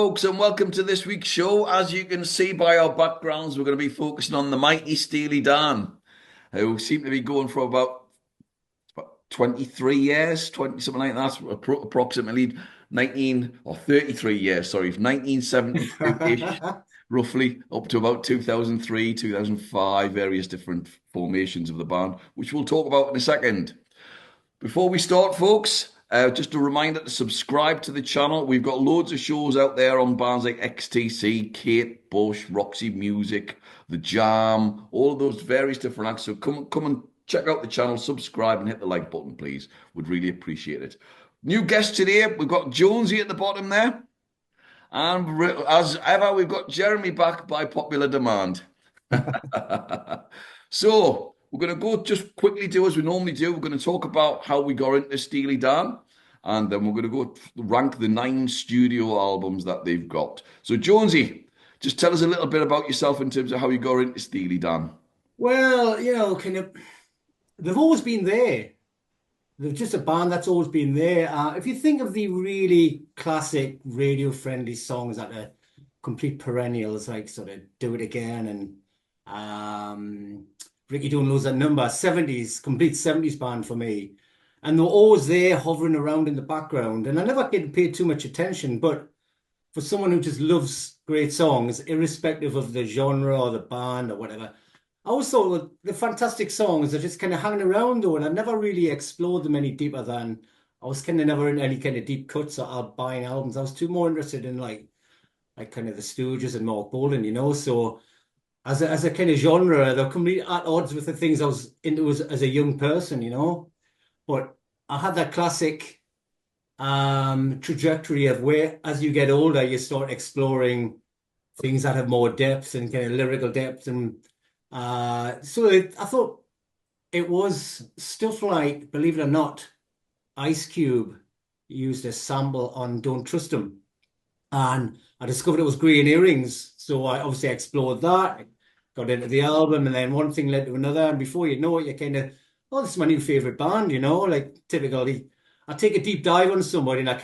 folks, and welcome to this week's show. As you can see by our backgrounds, we're going to be focusing on the mighty Steely Dan, who seem to be going for about 23 years, 20 something like that, approximately 19 or 33 years, sorry, 1972-ish, roughly up to about 2003, 2005, various different formations of the band, which we'll talk about in a second. Before we start, folks, just a reminder to subscribe to the channel. We've got loads of shows out there on bands like XTC, Kate Bush, Roxy Music, The Jam, all of those various different acts. So come and check out the channel, subscribe, and hit the like button, please. Would really appreciate it. New guest today, we've got Jonesy at the bottom there. And as ever, we've got Jeremy back by popular demand. So we're going to go just quickly do as we normally do. We're going to talk about how we got into Steely Dan, and then we're going to go rank the 9 studio albums that they've got. So Jonesy, just tell us a little bit about yourself in terms of how you got into Steely Dan. Well, they've always been there. They're just a band that's always been there. If you think of the really classic radio-friendly songs that are complete perennials, like sort of "Do It Again" and "Ricky Don't Lose That Number," 70s, complete 70s band for me. And they're always there, hovering around in the background. And I never get paid too much attention, but for someone who just loves great songs, irrespective of the genre or the band or whatever. I always thought that the fantastic songs are just kind of hanging around though, and I never really explored them any deeper than I was kind of never in any kind of deep cuts or buying albums. I was too more interested in like kind of the Stooges and Mark Bolan, So as a kind of genre, they're completely at odds with the things I was into as a young person. But I had that classic trajectory of where as you get older, you start exploring things that have more depth and kind of lyrical depth and I thought it was stuff like, believe it or not, Ice Cube used a sample on Don't Trust Him. And I discovered it was Green Earrings. So I obviously explored that, got into the album, and then one thing led to another. And before you know it, you're kind of, oh, this is my new favorite band, like typically. I take a deep dive on somebody and I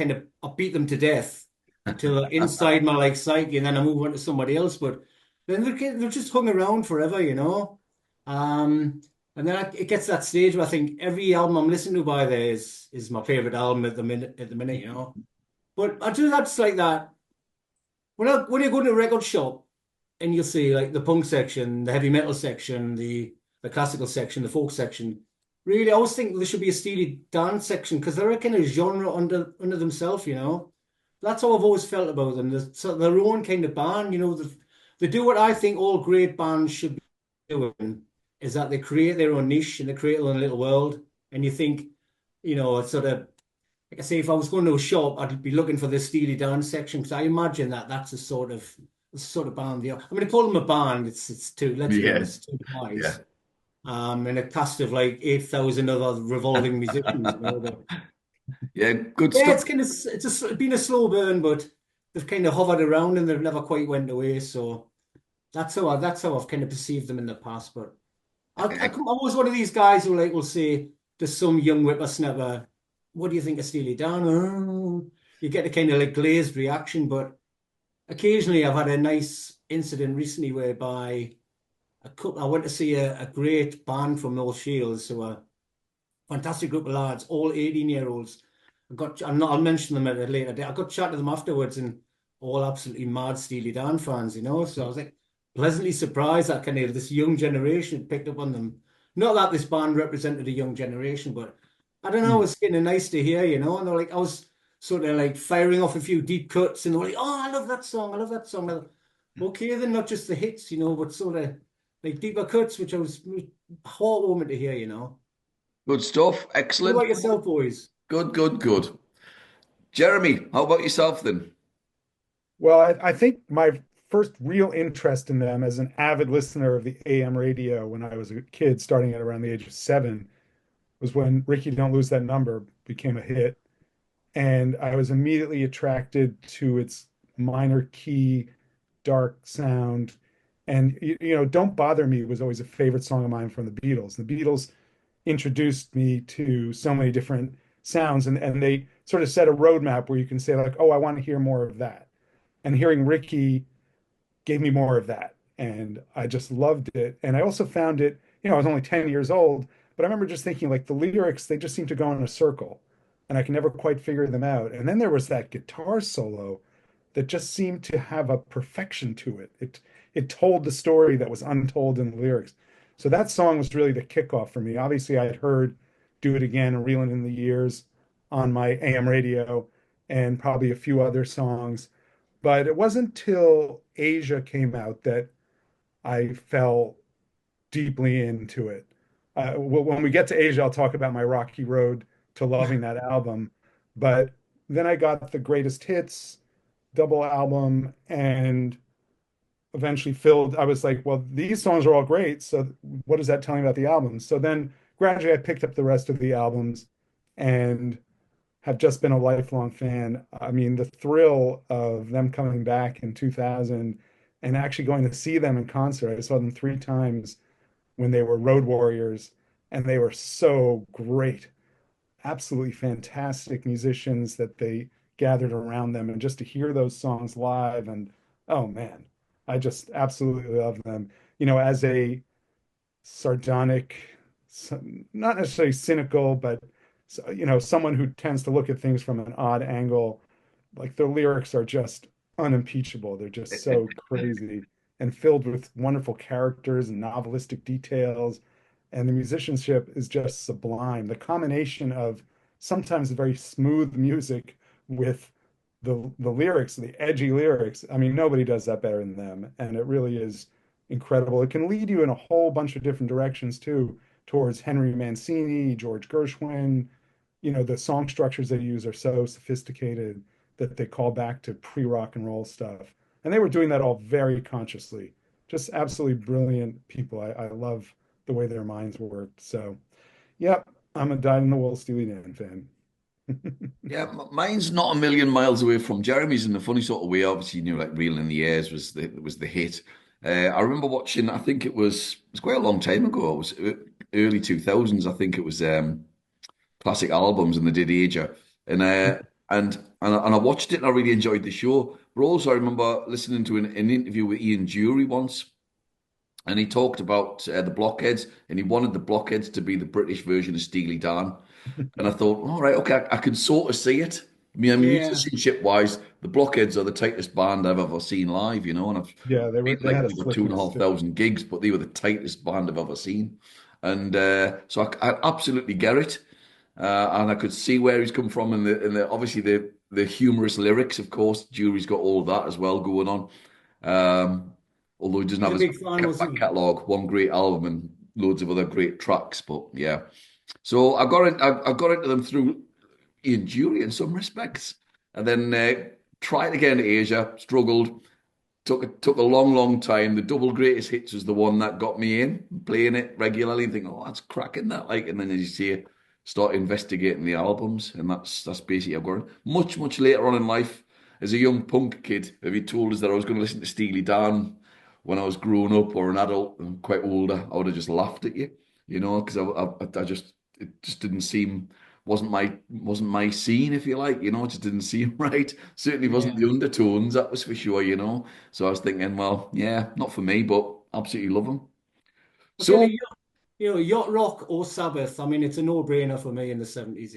beat them to death until they're inside my like psyche, and then I move on to somebody else. But then they're just hung around forever. And then it gets to that stage where I think every album I'm listening to by there is my favorite album at the minute. But I do that's like that. When you go to a record shop and you'll see like the punk section, the heavy metal section, the classical section, the folk section. Really, I always think there should be a Steely Dan section because they're a kind of genre under themselves. That's how I've always felt about them. They're their own kind of band. They do what I think all great bands should be doing, is that they create their own niche and they create their own little world. And you think, it's sort of like I say, if I was going to a shop, I'd be looking for the Steely Dan section because I imagine that that's a sort of band. I mean, I call them a band. It's two. Let's be Yeah, honest, two yeah, guys. And a cast of like 8,000 other revolving musicians. yeah. Good Yeah, stuff. it's been a slow burn, but they've kind of hovered around and they've never quite went away. So that's how I've kind of perceived them in the past. But I'm always one of these guys who like will say to some young whippersnapper, "What do you think of Steely Dan?" Oh, you get a kind of like glazed reaction, but occasionally I've had a nice incident recently whereby I went to see a great band from North Shields, who are a fantastic group of lads, all 18-year-olds. I'll mention them at a later date. I got chat to them afterwards and all absolutely mad Steely Dan fans. So I was like pleasantly surprised that kind of this young generation had picked up on them. Not that this band represented a young generation, but I don't know, it was kind of nice to hear. And they're like, I was sort of like firing off a few deep cuts and they're like, oh, I love that song. I love that song. Okay, then not just the hits, but sort of like deeper cuts, which I was heartwarming to hear. Good stuff. What Excellent. about yourself, boys? Good, good, good. Jeremy, how about yourself then? Well, I think my first real interest in them as an avid listener of the AM radio when I was a kid, starting at around the age of 7, was when Ricky Don't Lose That Number became a hit. And I was immediately attracted to its minor key, dark sound. And, Don't Bother Me was always a favorite song of mine from the Beatles. The Beatles introduced me to so many different sounds, and they sort of set a roadmap where you can say, like, oh, I want to hear more of that. And hearing Ricky gave me more of that. And I just loved it. And I also found it, I was only 10 years old, but I remember just thinking like the lyrics, they just seem to go in a circle and I can never quite figure them out. And then there was that guitar solo that just seemed to have a perfection to it. It told the story that was untold in the lyrics. So that song was really the kickoff for me. Obviously, I had heard Do It Again and Reelin' in the Years on my AM radio and probably a few other songs. But it wasn't till Asia came out that I fell deeply into it. When we get to Asia, I'll talk about my rocky road to loving that album. But then I got the greatest hits double album and eventually filled. I was like, well, these songs are all great. So what does that tell me about the album? So then gradually I picked up the rest of the albums and have just been a lifelong fan. I mean, the thrill of them coming back in 2000 and actually going to see them in concert. I saw them 3 times when they were Road Warriors, and they were so great. Absolutely fantastic musicians that they gathered around them. And just to hear those songs live, and oh man, I just absolutely love them. As a sardonic, not necessarily cynical, but someone who tends to look at things from an odd angle. Like the lyrics are just unimpeachable. They're just so crazy and filled with wonderful characters and novelistic details. And the musicianship is just sublime. The combination of sometimes very smooth music with the lyrics, the edgy lyrics. I mean, nobody does that better than them. And it really is incredible. It can lead you in a whole bunch of different directions too, towards Henry Mancini, George Gershwin. The song structures they use are so sophisticated that they call back to pre-rock and roll stuff. And they were doing that all very consciously. Just absolutely brilliant people. I love the way their minds worked. So, yep, I'm a dyed-in-the-wool Steely Dan fan. Yeah, mine's not a million miles away from Jeremy's in a funny sort of way. Obviously, like Reel in the Years was the hit. I remember watching. I think it was quite a long time ago. It was early 2000s. I think it was classic albums, and they did Aja, and I watched it and I really enjoyed the show. But also, I remember listening to an interview with Ian Dury once, and he talked about the Blockheads, and he wanted the Blockheads to be the British version of Steely Dan. And I thought, all right, okay, I can sort of see it. I mean, Yeah, musicianship wise, the Blockheads are the tightest band I've ever seen live, and I've Yeah, been they like had a over two and a slickness half to it. thousand gigs, but they were the tightest band I've ever seen. And so I absolutely get it. And I could see where he's come from, and obviously the humorous lyrics, of course. Jury's got all of that as well going on. Um, although he doesn't he's have a his big fan, was back he? catalogue, one great album and loads of other great tracks. But yeah, so I got into them through Ian Jury in some respects, and then tried again in Asia, struggled. Took a long time. The double greatest hits was the one that got me in, playing it regularly, and thinking, "Oh, that's cracking that!" Like, and then as you see, start investigating the albums, and that's basically I've got much later on in life. As a young punk kid, if you told us that I was going to listen to Steely Dan when I was grown up or an adult and quite older, I would have just laughed at you, because I just it just didn't seem wasn't my scene, if you like, it just didn't seem right. Certainly wasn't Yeah. the undertones, that was for sure. So I was thinking, well, yeah, not for me, but absolutely love them. I'll tell So yacht rock or Sabbath. I mean, it's a no-brainer for me in the 70s,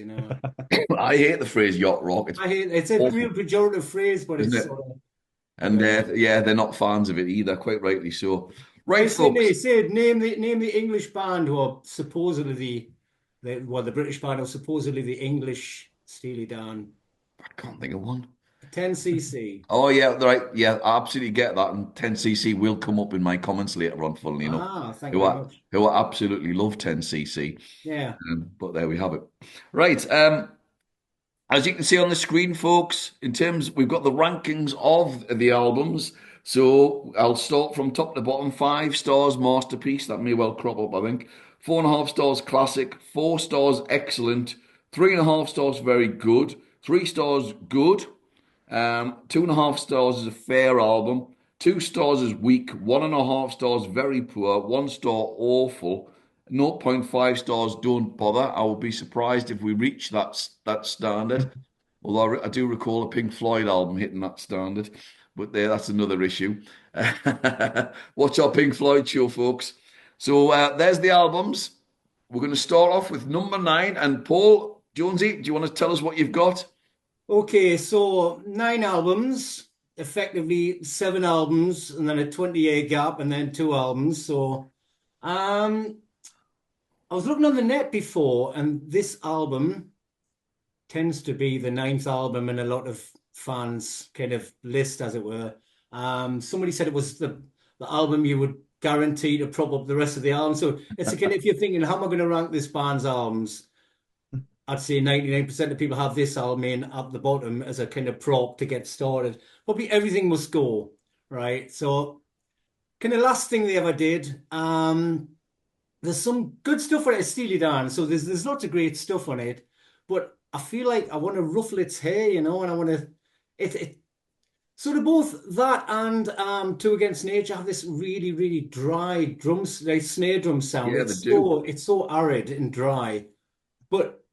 I hate the phrase yacht rock. It's I hate it's a real awful, pejorative phrase, but isn't it's it? sort of And yeah. yeah, they're not fans of it either, quite rightly so. Right, Hey folks. Sydney, Sid, name the English band who are supposedly the British band who are supposedly the English Steely Dan. I can't think of one. 10cc. Oh yeah, right. Yeah, I absolutely get that. And 10cc will come up in my comments later on, funnily enough. Ah, thank you Who very I much. who I absolutely love 10cc. Yeah. But there we have it. Right. As you can see on the screen, folks, in terms, we've got the rankings of the albums. So I'll start from top to bottom. 5 stars, masterpiece. That may well crop up, I think. 4.5 stars, classic. 4 stars, excellent. 3.5 stars, very good. 3 stars, good. 2.5 stars is a fair album. 2 stars is weak. 1.5 stars, very poor. 1 star, awful. Zero point 0.5 stars, don't bother. I will be surprised if we reach that standard. Although I do recall a Pink Floyd album hitting that standard. but there, that's another issue. Watch our Pink Floyd show, folks. So there's the albums. We're going to start off with number nine. And Paul, Jonesy, do you want to tell us what you've got? Okay, so 9 albums, effectively 7 albums, and then a 20-year gap, and then 2 albums. So, um, I was looking on the net before, and this album tends to be the ninth album in a lot of fans' kind of list, as it were. Somebody said it was the album you would guarantee to prop up the rest of the album. So it's again, if you're thinking, how am I going to rank this band's albums? I'd say 99% of people have this album in at the bottom as a kind of prop to get started. Probably everything must go, right? So kind of last thing they ever did. There's some good stuff on it, Steely Dan. So there's lots of great stuff on it, but I feel like I want to ruffle its hair, and I want to it sort of both that and Two Against Nature have this really, really dry drums, like snare drum sound. Yeah, they do. It's so arid and dry. But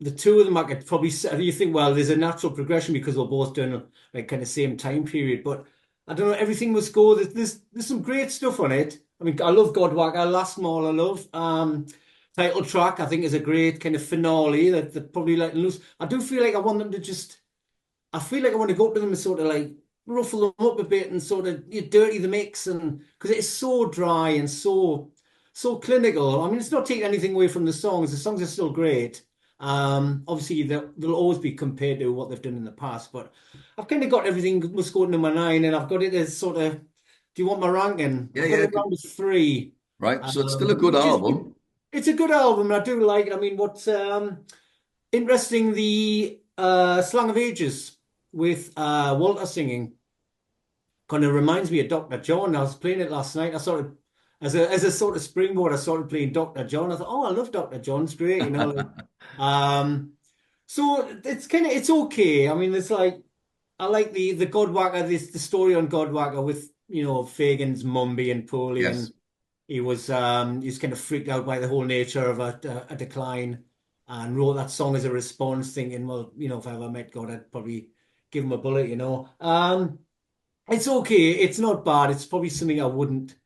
the two of them, I could probably say, you think, well, there's a natural progression because we're both doing like kind of same time period. But I don't know, everything must go. There's some great stuff on it. I mean, I love Godwalker, Last Mall, I love. Title track, I think, is a great kind of finale that probably letting loose. I do feel like I want them to just. I feel like I want to go up to them and sort of like ruffle them up a bit and sort of dirty the mix, and because it's so dry and so clinical. I mean, it's not taking anything away from the songs. The songs are still great. Obviously they'll always be compared to what they've done in the past, but I've kind of got everything must go to number nine, and I've got it as sort of. Do you want my ranking? Yeah, I've got yeah. it down to three, Right. So it's still a good which is album. it's a good album. I do like it. I mean, what's interesting, the Slang of Ages with Walter singing kind of reminds me of Dr. John. I was playing it last night. I sort of, as a sort of springboard, I started playing Dr. John. I thought, oh, I love Dr. John's great, like, so it's okay. I mean, it's like I like the Godwalker, the story on Godwalker with Fagin's mum being poorly, Yes. and he's kind of freaked out by the whole nature of a decline, and wrote that song as a response, thinking, well, if I ever met God, I'd probably give him a bullet. It's okay. It's not bad. It's probably something I wouldn't.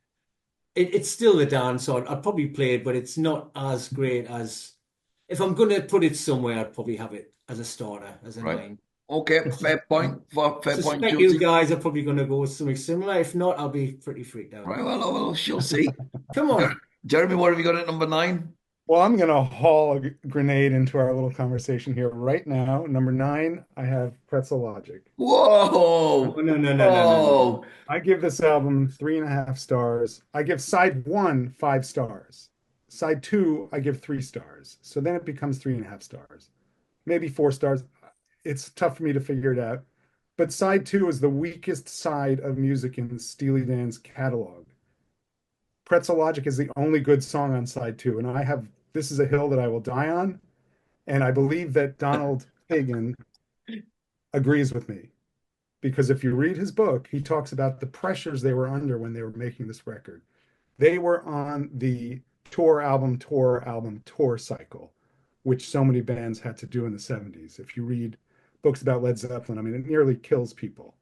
It's still the dance, so I'd probably play it, but it's not as great as if I'm going to put it somewhere. I'd probably have it as a starter, as a Right. nine. Okay. I Fair point. Fair point, suspect you Jonesy. guys are probably going to go with something similar. If not, I'll be pretty freaked out. Right. Well, she'll see. Come on. Jeremy, what have you got at number nine? Well, I'm going to haul a grenade into our little conversation here right now. Number nine, I have Pretzel Logic. No, Whoa! no, no, no, no, no, no. Whoa! I give this album 3.5 stars. I give side one 5 stars. Side two, I give 3 stars. So then it becomes 3.5 stars, maybe 4 stars. It's tough for me to figure it out. But side two is the weakest side of music in Steely Dan's catalog. Pretzel Logic is the only good song on side two, and this is a hill that I will die on, and I believe that Donald Fagen agrees with me because if you read his book, he talks about the pressures they were under when they were making this record. They were on the tour album, tour album, tour cycle, which so many bands had to do in the 70s. If you read books about Led Zeppelin, I mean, it nearly kills people.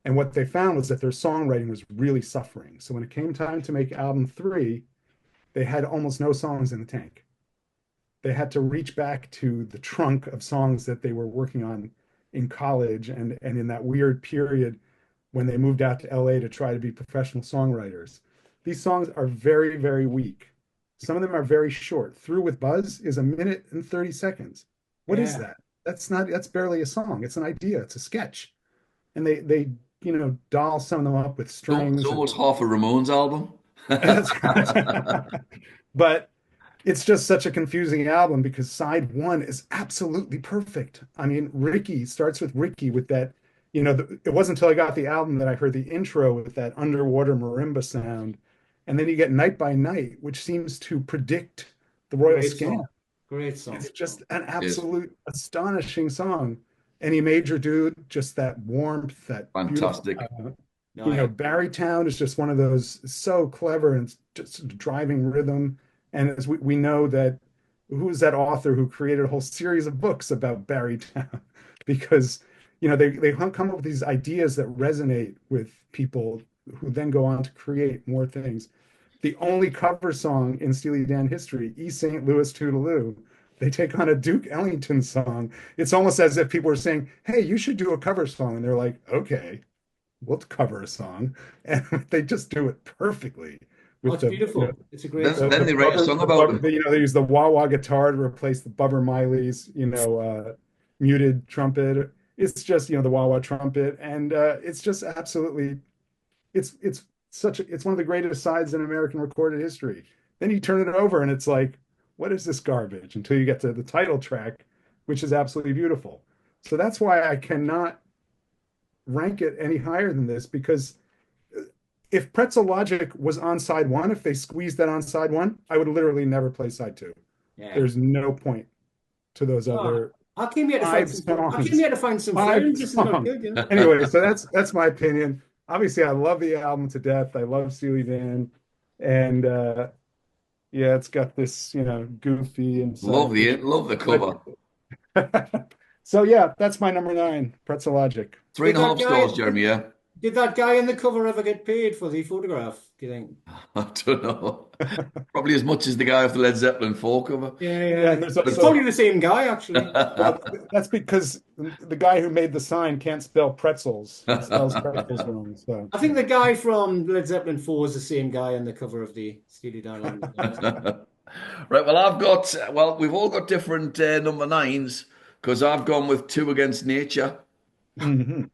And what they found was that their songwriting was really suffering. So when it came time to make album three, they had almost no songs in the tank. They had to reach back to the trunk of songs that they were working on in college and in that weird period when they moved out to LA to try to be professional songwriters. These songs are very, very weak. Some of them are very short. Through with Buzz is 1 minute and 30 seconds. What is Yeah. that? That's barely a song. It's an idea. It's a sketch. And they doll some of them up with It's strings and almost half a Ramones album. that's but it's just such a confusing album because side one is absolutely perfect. I mean, Ricky starts with Ricky with that, it wasn't until I got the album that I heard the intro with that underwater marimba sound. And then you get Night by Night, which seems to predict the Royal Great Scam. song. Great song. It's just an Yes. absolute astonishing song. Any Major Dude, just that warmth, that beautiful. Fantastic. No, I- Barrytown is just one of those so clever and just driving rhythm. And as we know that who's that author who created a whole series of books about Barrytown? Because they come up with these ideas that resonate with people who then go on to create more things. The only cover song in Steely Dan history, East St. Louis Toodaloo, they take on a Duke Ellington song. It's almost as if people were saying, "Hey, you should do a cover song," and they're like, "Okay, we'll cover a song," and they just do it perfectly Oh, with it's beautiful. It's a great Then song. then they write a song about him. they use the wah wah guitar to replace the Bubber Miley's, muted trumpet. It's just, the wah wah trumpet, and it's just absolutely, it's it's one of the greatest sides in American recorded history. Then you turn it over, and it's like, what is this garbage? Until you get to the title track, which is absolutely beautiful. So that's why I cannot rank it any higher than this, because if Pretzel Logic was on side one, if they squeezed that on side one, I would literally never play side two. Yeah. There's no point to those Oh, other I came here to find five some. I came songs. here to find some Five friends. This is not songs. good. Anyway, so that's my opinion. Obviously, I love the album to death. I love Steely Dan, and yeah, it's got this, goofy inside. Love the But cover. so yeah, that's my number nine, Pretzel Logic. Three Did and a that half guy stars, Jeremy. Yeah. did that guy in the cover ever get paid for the photograph? Do you think? I don't know. Probably as much as the guy off the Led Zeppelin 4 cover. Yeah, Yeah, yeah. and there's It's But probably also the same guy, actually. well, that's because the guy who made the sign can't spell pretzels. He spells pretzels wrong. So I think the guy from Led Zeppelin 4 is the same guy on the cover of the Steely Dan album. Right, well, we've all got different number nines because I've gone with Two Against Nature, mhm.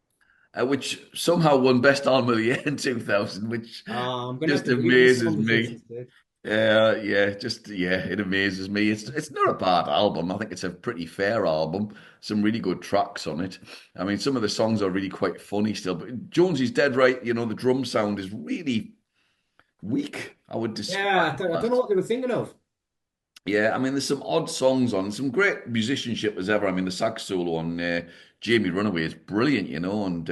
which somehow won Best Album of the Year in 2000, which I'm gonna have just to read these amazes songs me. instead. Yeah, it amazes me. It's not a bad album. I think it's a pretty fair album. Some really good tracks on it. I mean, some of the songs are really quite funny still. But Jonesy's dead right. The drum sound is really weak. I would describe Yeah, I don't know that. what they were thinking of. Yeah, I mean, there's some odd songs on, some great musicianship as ever. I mean, the sax solo on Jamie Runaway is brilliant, and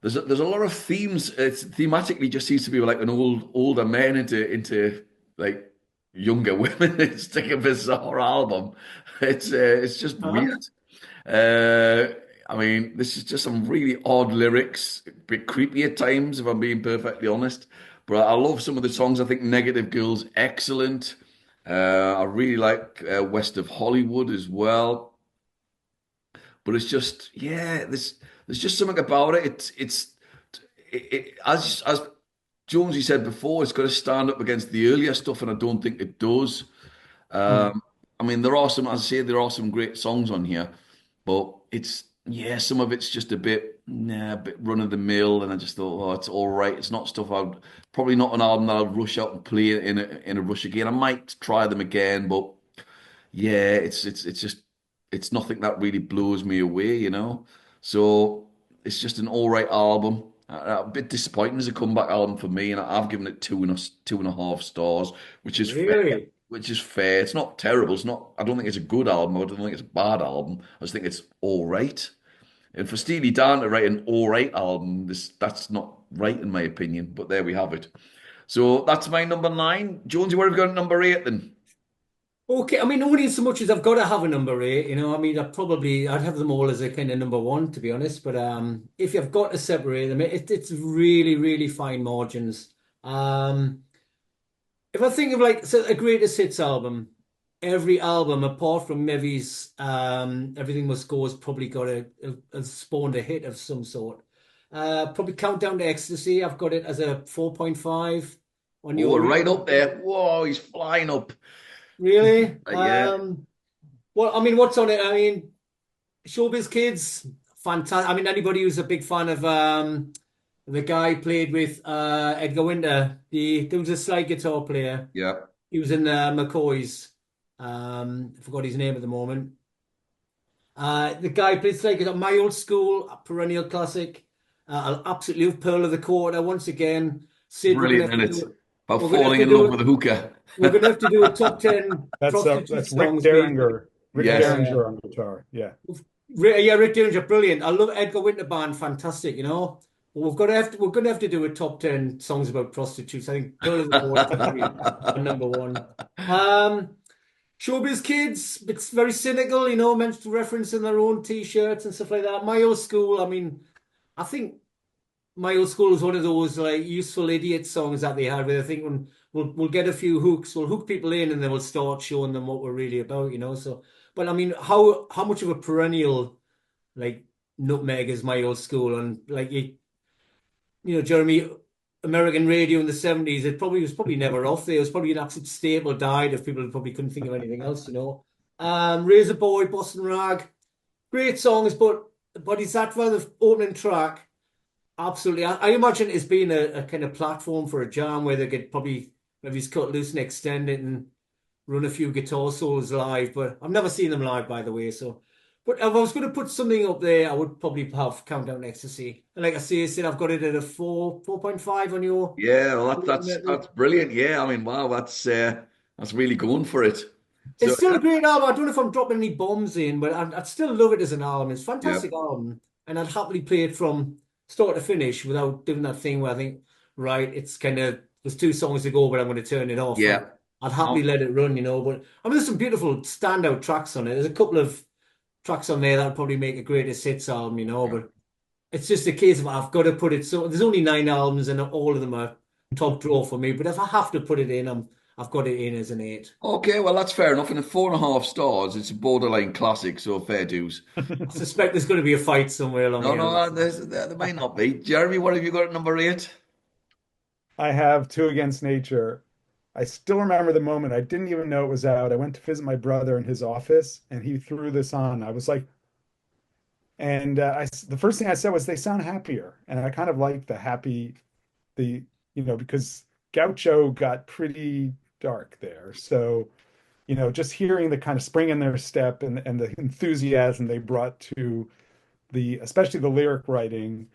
there's a lot of themes. It's thematically just seems to be like an older man into like younger women. It's like a bizarre album. It's just Uh-huh. weird. Uh, I mean, this is just some really odd lyrics, a bit creepy at times, if I'm being perfectly honest. But I love some of the songs. I think Negative Girl's excellent. I really like West of Hollywood as well. But it's just, yeah, there's just something about it. As Jonesy said before, it's got to stand up against the earlier stuff, and I don't think it does. Hmm. I mean, as I say, there are some great songs on here, but yeah, some of it's just a bit run of the mill, and I just thought, oh, it's all right. It's not stuff probably not an album that I'd rush out and play in a rush again. I might try them again, but yeah, it's just it's nothing that really blows me away. So it's just an all right album. A bit disappointing as a comeback album for me, and I've given it 2.5 stars, which is fair. Really? Which is fair. It's not terrible. It's not. I don't think it's a good album. I don't think it's a bad album. I just think it's all right. And for Steely Dan to write an all right album, that's not right in my opinion. But there we have it. So that's my number nine. Jonesy, where have you got number eight then? Okay, I mean, only so much as I've got to have a number eight. I mean, I'd have them all as a kind of number one, to be honest. But if you've got to separate them, it's really, really fine margins. Um, if I think of like a greatest hits album, every album apart from Mevy's Everything Must Go has probably got a spawned a hit of some sort. Probably Countdown to Ecstasy. I've got it as a 4.5 on Oh, your right up reading. there. Whoa, he's flying up. Really? Yeah, Well, I mean, what's on it? I mean, Showbiz Kids, fantastic. I mean, anybody who's a big fan of the guy who played with Edgar Winter, there was a slide guitar player. yeah. He was in McCoy's. I forgot his name at the moment. The guy who played slide guitar, My Old School, a perennial classic. I'll absolutely love Pearl of the Quarter once again. Sid, Brilliant, and it's about we're gonna have falling to in love do with a hookah. we're gonna have to do a top 10 prostitute That's Rick songs, mate. Derringer, Rick Yes. Yeah. Derringer on guitar. Yeah. Yeah, Rick Dillinger, brilliant. I love Edgar Winter Band, fantastic. But we're gonna have to do a top 10 songs about prostitutes. I think Pearl of the Court has to be number one. Um, Showbiz kids, it's very cynical, meant to reference in their own t-shirts and stuff like that. My old school, I mean, I think my old school was one of those like useful idiot songs that they had where they think we'll get a few hooks, we'll hook people in and then we'll start showing them what we're really about. So, but I mean, how much of a perennial like nutmeg is my old school? And like Jeremy, American radio in the 70s, it was probably never off there. It was probably an absolute staple died if people probably couldn't think of anything else. Razor Boy, Boston Rag, great songs, but is that for the opening track? Absolutely. I imagine it's been a kind of platform for a jam where they could probably maybe just cut loose and extend it and run a few guitar solos live. But I've never seen them live, by the way. So, but if I was going to put something up there, I would probably have Countdown Ecstasy. And like I said, I've got it at a 4.5 on your. Yeah, well, that's brilliant. Yeah, I mean, wow, that's really going for it. It's So still a great album. I don't know if I'm dropping any bombs in, but I'd still love it as an album. It's a yeah, fantastic album, and I'd happily play it from start to finish without doing that thing where I think, right, it's kind of there's two songs to go, but I'm going to turn it off. yeah. I'd happily let it run. But I mean, there's some beautiful standout tracks on it. There's a couple of tracks on there that would probably make a greatest hits album. Yeah. But it's just a case of I've got to put it. So there's only 9 albums, and all of them are top draw for me. But if I have to put it in, I've got it in as an eight. Okay, well, that's fair enough. And at 4.5 stars, it's a borderline classic, so fair dues. I suspect there's going to be a fight somewhere along No, here. no, there might not be. Jeremy, what have you got at number eight? I have Two Against Nature. I still remember the moment. I didn't even know it was out. I went to visit my brother in his office, and he threw this on. I was like, and the first thing I said was, "They sound happier," and I kind of like the happy, the because Gaucho got pretty dark there. So just hearing the kind of spring in their step and the enthusiasm they brought to especially the lyric writing,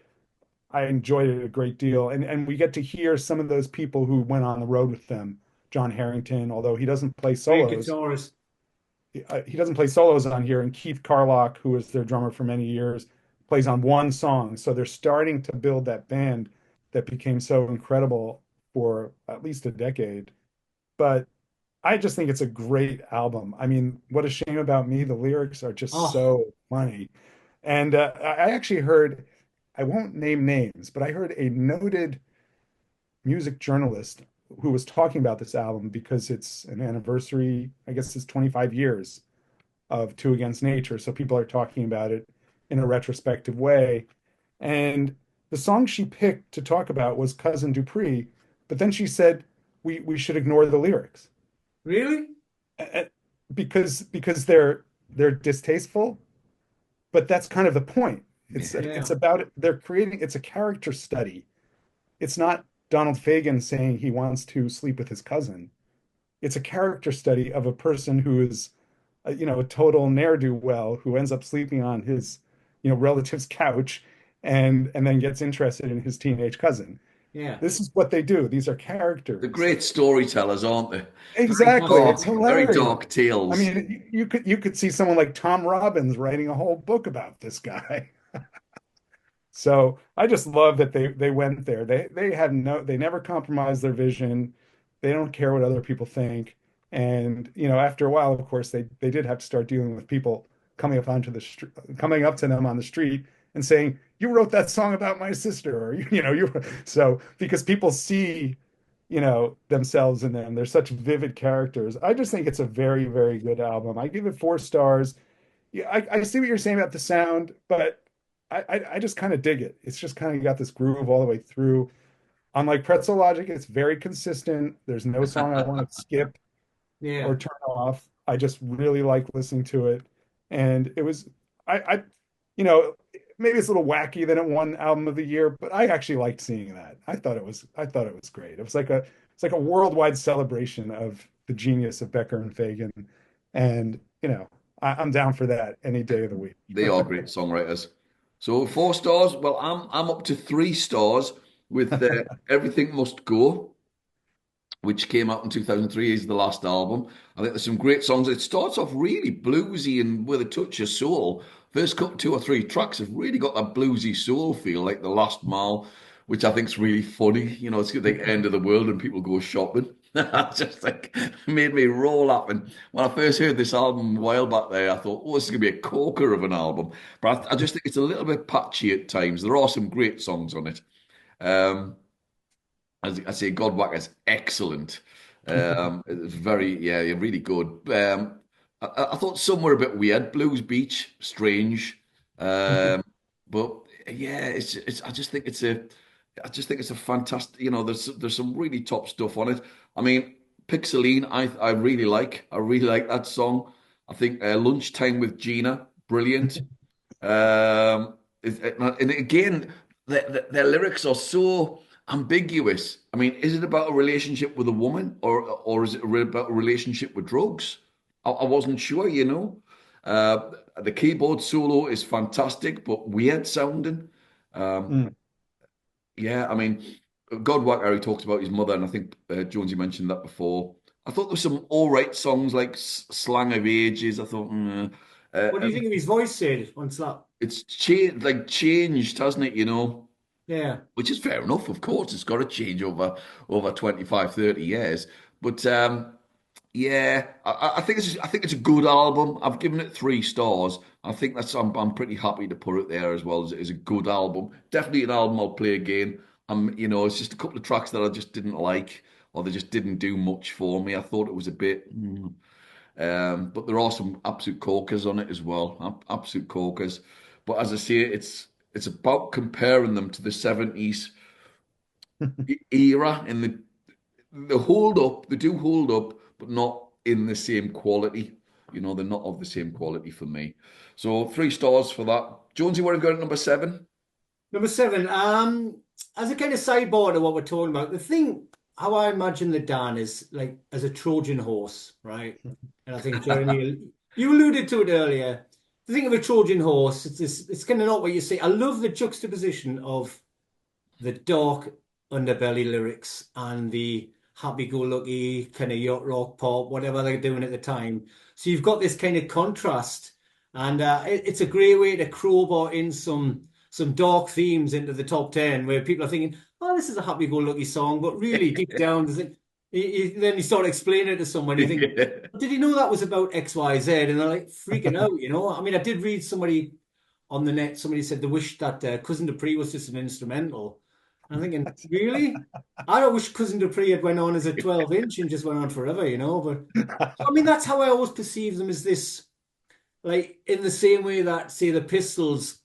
I enjoyed it a great deal. And we get to hear some of those people who went on the road with them. John Harrington, although he doesn't play Great solos, guitarist. he doesn't play solos on here. And Keith Carlock, who was their drummer for many years, plays on one song. So they're starting to build that band that became so incredible for at least a decade. But I just think it's a great album. I mean, What a Shame About Me, the lyrics are just Oh, so funny. And I actually heard, I won't name names, but I heard a noted music journalist who was talking about this album because it's an anniversary, I guess it's 25 years of Two Against Nature. So people are talking about it in a retrospective way. And the song she picked to talk about was Cousin Dupree, but then she said we should ignore the lyrics really? uh, because they're distasteful, but that's kind of the point. It's Yeah. about they're creating it's a character study. It's not Donald Fagen saying he wants to sleep with his cousin. It's a character study of a person who is a total ne'er-do-well who ends up sleeping on his relative's couch and then gets interested in his teenage cousin. Yeah. This is what they do. These are The characters. great storytellers, aren't they? Exactly. It's Very hilarious. dark I tales. mean, you could see someone like Tom Robbins writing a whole book about this guy. So I just love that they went there. They never compromise their vision. They don't care what other people think. And after a while, of course, they did have to start dealing with people coming up to them on the street and saying, "You wrote that song about my sister," or you so because people see themselves in them. They're such vivid characters. I just think it's a very, very good album. I give it 4 stars. Yeah, I see what you're saying about the sound, but I just kind of dig it. It's just kind of got this groove all the way through. Unlike Pretzel Logic, it's very consistent. There's no song I want to skip Yeah. or turn off. I just really like listening to it. And it was I you know, maybe it's a little wacky that it won album of the year, but I actually liked seeing that. I thought it was great. It's like a worldwide celebration of the genius of Becker and Fagan. And I'm down for that any day of the week. They are great songwriters. So 4 stars. Well, I'm up to 3 stars with Everything Must Go, which came out in 2003 is the last album. I think there's some great songs. It starts off really bluesy and with a touch of soul. First couple, 2 or 3 tracks have really got that bluesy soul feel, like The Last Mile, which I think is really funny. It's the end of the world and people go shopping. Just like made me roll up. And when I first heard this album a while back there, I thought, oh, this is going to be a corker of an album. But I just think it's a little bit patchy at times. There are some great songs on it. Um, as I say, Godwacker's excellent. It's very, yeah, really good. I thought some were a bit weird. Blues Beach, strange. Um, but yeah, I just think I just think it's a fantastic. There's some really top stuff on it. I mean, Pixeline, I really like. I really like that song. I think Lunchtime with Gina, brilliant. And again, their lyrics are so ambiguous. I mean, is it about a relationship with a woman, or is it about a relationship with drugs? I wasn't sure. The keyboard solo is fantastic, but weird sounding. Um, Mm. yeah, I mean, Godwalker, he talks about his mother, and I think Jonesy mentioned that before. I thought there were some all right songs like Slang of Ages. I thought, What do you think of his voice, Sid, on Slap? it's changed, hasn't it? Yeah. Which is fair enough, of course. It's got to change over 25, 30 years. But yeah, I think it's a good album. I've given it 3 stars. I think I'm pretty happy to put it there as well as a good album. Definitely an album I'll play again. It's just a couple of tracks that I just didn't like, or they just didn't do much for me. I thought it was a bit. But there are some absolute corkers on it as well, absolute corkers. But as I say, it's about comparing them to the 70s era, and they hold up, they do hold up, but not in the same quality. They're not of the same quality for me. So 3 stars for that. Jonesy, what have you got at number 7? Number 7, as a kind of sideboard of what we're talking about, the thing how I imagine the Dan is like as a Trojan horse, right? And I think Jeremy, you alluded to it earlier. The thing of a Trojan horse, it's kind of not what you say. I love the juxtaposition of the dark underbelly lyrics and the happy-go-lucky kind of yacht rock pop, whatever they're doing at the time. So you've got this kind of contrast, and it's a great way to crowbar in some dark themes into the top 10, where people are thinking, "Oh, this is a happy-go-lucky song," but really deep down, then you start explaining it to someone, you think, "Did you know that was about X, Y, Z?" And they're like freaking out. I mean, I did read somebody on the net, somebody said they wish that Cousin Dupree was just an instrumental. I'm thinking, really? I don't wish Cousin Dupree had went on as a 12-inch and just went on forever. But I mean, that's how I always perceive them, as this, like in the same way that, say, the Pistols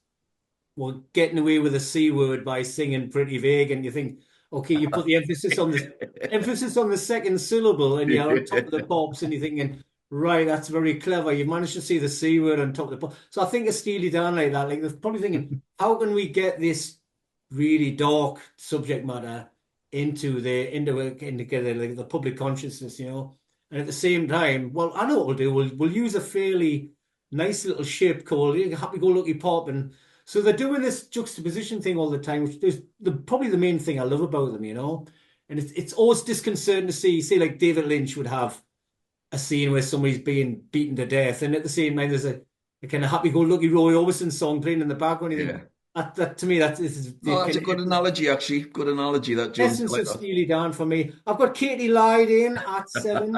were getting away with the C word by singing Pretty Vague, and you think, okay, you put the emphasis on the second syllable, and you're on top of the pops, and you're thinking, right, that's very clever. You've managed to see the C word on top of the pop. So I think a Steely Dan like that, like they're probably thinking, how can we get this really dark subject matter into like the public consciousness. And at the same time, well, I know what we'll do. We'll use a fairly nice little ship called Happy-Go-Lucky Pop, and so they're doing this juxtaposition thing all the time, which is probably the main thing I love about them. And it's always disconcerting to see, like David Lynch would have a scene where somebody's being beaten to death, and at the same time there's a kind of happy-go-lucky Roy Orbison song playing in the background. You think, Yeah. that to me, this is the Oh, that's kind a of good analogy, actually. Good analogy, that, Jonesy. I essence like of Steely Dan for me. I've got Katie Lyde in at 7,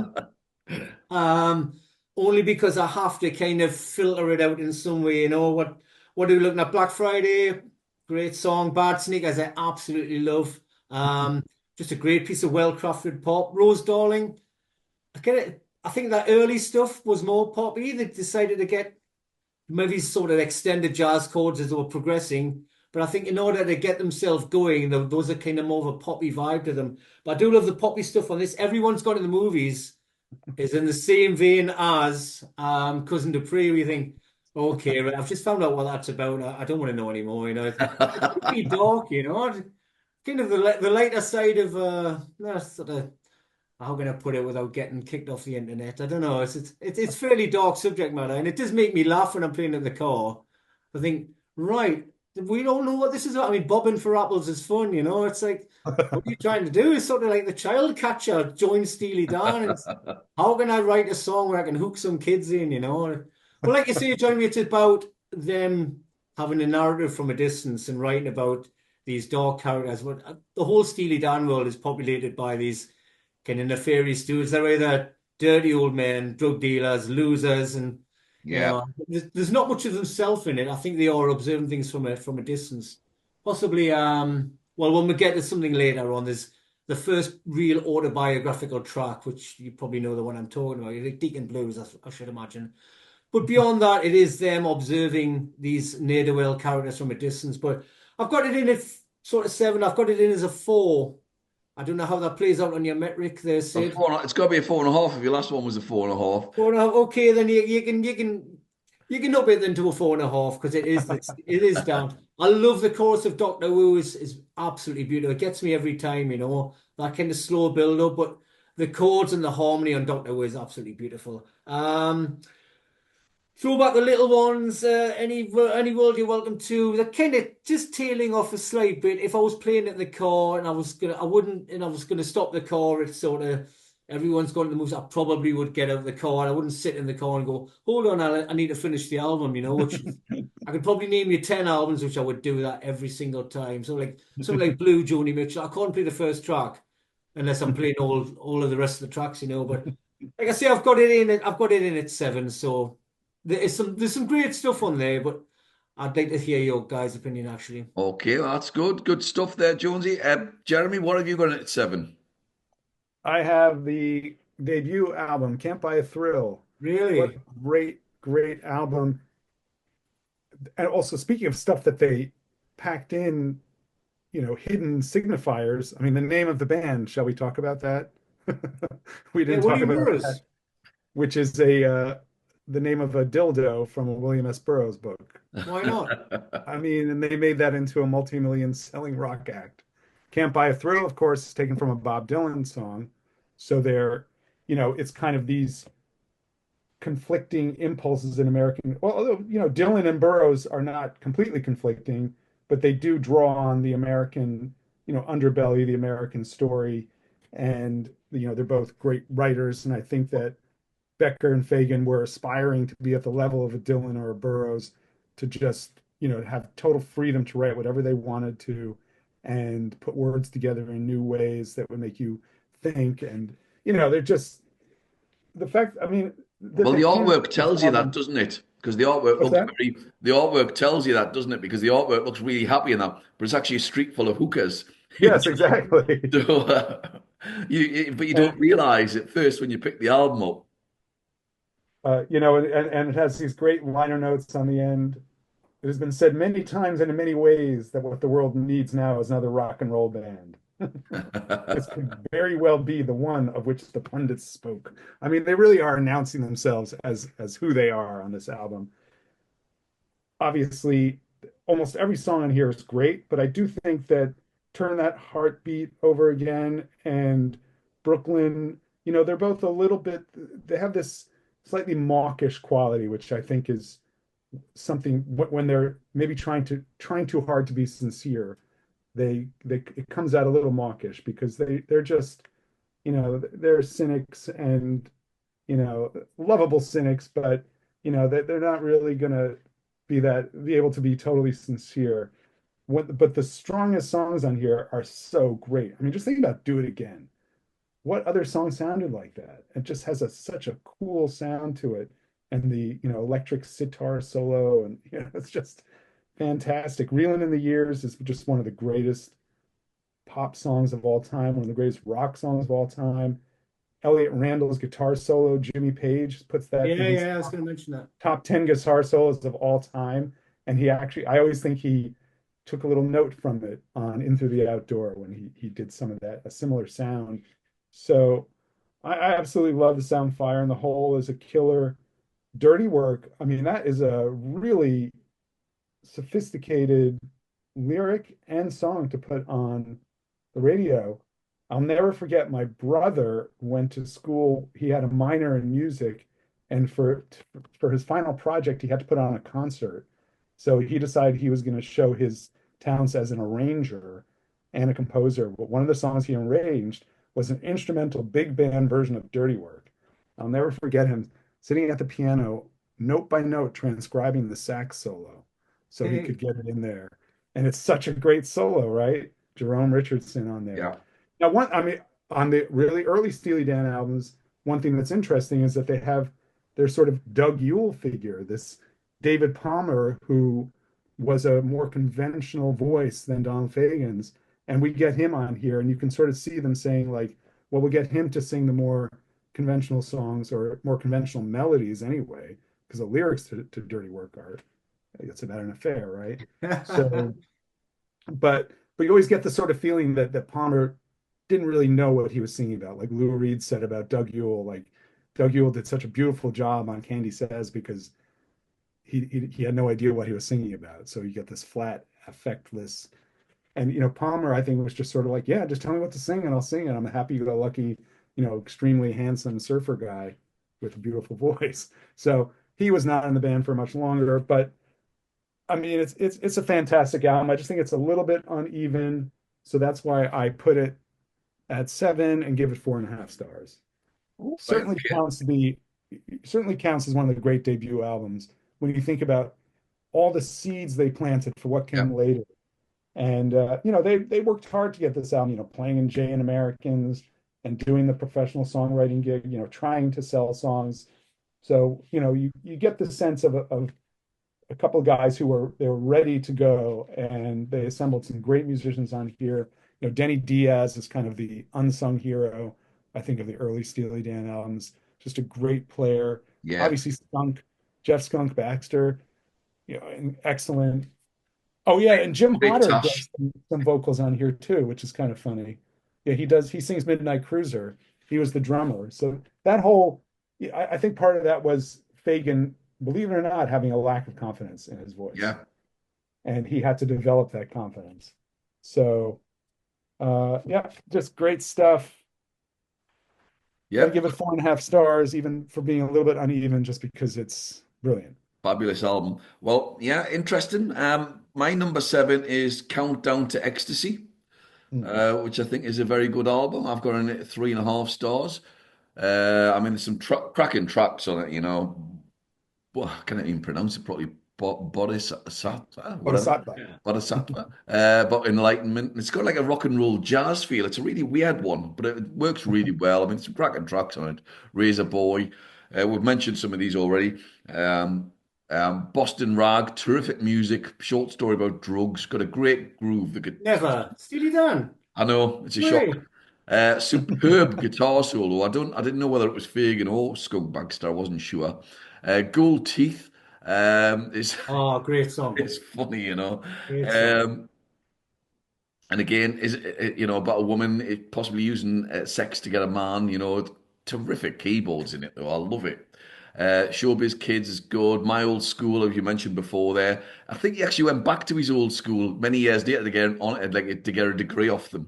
that. only because I have to kind of filter it out in some way. What are we looking at? Black Friday, great song. Bad Sneakers, I absolutely love. Just a great piece of well-crafted pop. Rose Darling, I think that early stuff was more poppy. They decided to get maybe sort of extended jazz chords as they were progressing. But I think in order to get themselves going, those are kind of more of a poppy vibe to them. But I do love the poppy stuff on this. Everyone's Gone in the Movies is in the same vein as Cousin Dupree. We think, okay, right, I've just found out what that's about. I don't want to know anymore. It's pretty dark. Kind of the lighter side of sort of, how can I put it without getting kicked off the internet? I don't know. It's fairly dark subject matter, and it does make me laugh when I'm playing in the car. I think, right, we don't know what this is about. I mean, bobbing for apples is fun. It's like, what are you trying to do? It's sort of like the child catcher join Steely Dan. It's, how can I write a song where I can hook some kids in? Well, like you say, Jeremy, it's about them having a narrative from a distance and writing about these dark characters. But the whole Steely Dan world is populated by these kind of nefarious dudes. They're either dirty old men, drug dealers, losers, and Yeah. there's not much of themselves in it. I think they are observing things from a distance. Possibly, well, when we get to something later on, there's the first real autobiographical track, which you probably know the one I'm talking about. Like Deacon Blues, I should imagine. But beyond that, it is them observing these ne'er-do-well characters from a distance. But I've got it in at sort of seven. I've got it in as a four. I don't know how that plays out on your metric there, A Sid. four, it's got to be a 4.5 if your last one was a 4.5. Four and a half. Okay, then you can up it into a four and a half because it is down. I love the chorus of Doctor Who is absolutely beautiful. It gets me every time, that kind of slow build up, but the chords and the harmony on Doctor Who is absolutely beautiful. Throw back the little ones. Any world you're welcome to. They're kind of just tailing off a slight bit. If I was playing it in the car and I wouldn't, and I was gonna stop the car. It's sort of everyone's going to the moves. I probably would get out of the car. I wouldn't sit in the car and go, hold on, I need to finish the album. Which I could probably name you 10 albums, which I would do that every single time. So like something like Blue Joni Mitchell, I can't play the first track unless I'm playing all of the rest of the tracks. But like I say, I've got it in. I've got it in at seven. So. There's some great stuff on there, but I'd like to hear your guys' opinion actually. Okay, well, that's good. Good stuff there, Jonesy. Jeremy, what have you got at seven? I have the debut album, Can't Buy a Thrill. What Really? a great, great album. And also, speaking of stuff that they packed in, hidden signifiers. I mean, the name of the band, shall we talk about that? We Yeah, didn't talk William about that, Burroughs. which is the name of a dildo from a William S. Burroughs book. Why not? I mean, and they made that into a multi-million selling rock act. Can't Buy a Thrill, of course, is taken from a Bob Dylan song. So it's kind of these conflicting impulses in American. Well, although, Dylan and Burroughs are not completely conflicting, but they do draw on the American, underbelly, the American story. And, they're both great writers. And I think that Becker and Fagan were aspiring to be at the level of a Dylan or a Burroughs to just, have total freedom to write whatever they wanted to and put words together in new ways that would make you think. And, they're just the fact, I mean, that Well, they the came out artwork with this tells you that, album. doesn't it? Because the artwork What's looks that? the artwork tells you that, doesn't it? Because the artwork looks really happy in that, but it's actually a street full of hookers. Yes, exactly. So, but you don't And realize at first when you pick the album up. and it has these great liner notes on the end. It has been said many times and in many ways that what the world needs now is another rock and roll band. This could very well be the one of which the pundits spoke. I mean, they really are announcing themselves as who they are on this album. Obviously, almost every song on here is great, but I do think that Turn That Heartbeat Over Again and Brooklyn, they're both a little bit, they have this slightly mawkish quality, which I think is something when they're maybe trying too hard to be sincere. They it comes out a little mawkish because they're just, they're cynics and, lovable cynics, but they're not really gonna be able to be totally sincere. But the strongest songs on here are so great. I mean, just think about Do It Again. What other song sounded like that? It just has such a cool sound to it. And the, electric sitar solo, and it's just fantastic. Reeling in the Years is just one of the greatest pop songs of all time, one of the greatest rock songs of all time. Elliot Randall's guitar solo, Jimmy Page puts that Yeah, in his yeah, I was going to mention that. top 10 guitar solos of all time. And I always think he took a little note from it on In Through the Outdoor when he did some of that, a similar sound. So I absolutely love the sound. Fire in the Hole is a killer. Dirty Work, I mean, that is a really sophisticated lyric and song to put on the radio. I'll never forget my brother went to school. He had a minor in music, and for his final project, he had to put on a concert. So he decided he was going to show his talents as an arranger and a composer. But one of the songs he arranged was an instrumental big band version of Dirty Work. I'll never forget him sitting at the piano, note by note, transcribing the sax solo so he Hey, could get it in there. And it's such a great solo, right? Jerome Richardson on there. Yeah. Now, I mean, on the really early Steely Dan albums, one thing that's interesting is that they have their sort of Doug Yule figure, this David Palmer, who was a more conventional voice than Don Fagen's. And we get him on here, and you can sort of see them saying, like, well, we'll get him to sing the more conventional songs or more conventional melodies anyway, because the lyrics to Dirty Work are, it's about an affair, right? So, but you always get the sort of feeling that Palmer didn't really know what he was singing about. Like Lou Reed said about Doug Yule, like Doug Yule did such a beautiful job on Candy Says because he had no idea what he was singing about. So you get this flat, affectless. And Palmer, I think, was just sort of like, yeah, just tell me what to sing and I'll sing it. I'm a happy-go-lucky, extremely handsome surfer guy with a beautiful voice. So he was not in the band for much longer, but I mean, it's a fantastic album. I just think it's a little bit uneven, so that's why I put it at 7 and give it 4.5 stars. Oh, right, Certainly okay. counts to be certainly counts as one of the great debut albums when you think about all the seeds they planted for what Yeah, came later. And they worked hard to get this album, playing in Jay and Americans and doing the professional songwriting gig, trying to sell songs. So, you get the sense of a couple of guys they were ready to go, and they assembled some great musicians on here. Denny Diaz is kind of the unsung hero, I think, of the early Steely Dan albums. Just a great player. yeah. Obviously, Jeff Skunk Baxter, excellent. Oh yeah, and Jim Great Hodder tash. does some vocals on here too, which is kind of funny. Yeah, he does. He sings Midnight Cruiser. He was the drummer. So that whole, yeah, I think part of that was Fagen, believe it or not, having a lack of confidence in his voice, Yeah, and he had to develop that confidence. So, yeah, just great stuff. Got to yep. give it 4.5 stars, even for being a little bit uneven, just because it's brilliant. Fabulous album. Well, yeah, interesting. My number 7 is Countdown to Ecstasy, Mm. which I think is a very good album. I've got it at 3.5 stars. I mean, there's some cracking tracks on it, well, I can't even pronounce it properly. Bodhisattva, whatever. Bodhisattva. Bodhisattva. But Enlightenment. It's got like a rock and roll jazz feel. It's a really weird one, but it works really well. I mean, some cracking tracks on it. Razor Boy. We've mentioned some of these already. Um, Boston Rag, terrific music, short story about drugs, got a great groove. Never. Steely Dan. I know it's a shock. Way. Superb guitar solo. I didn't know whether it was Fagan or Skunk Baxter. I wasn't sure. Gold Teeth is Oh, great song. it's funny, Great song. Um, and again, is about a woman possibly using sex to get a man. Terrific keyboards in it though. I love it. Showbiz Kids is good. My Old School, as you mentioned before, there. I think he actually went back to his old school many years later to get on like to get a degree off them.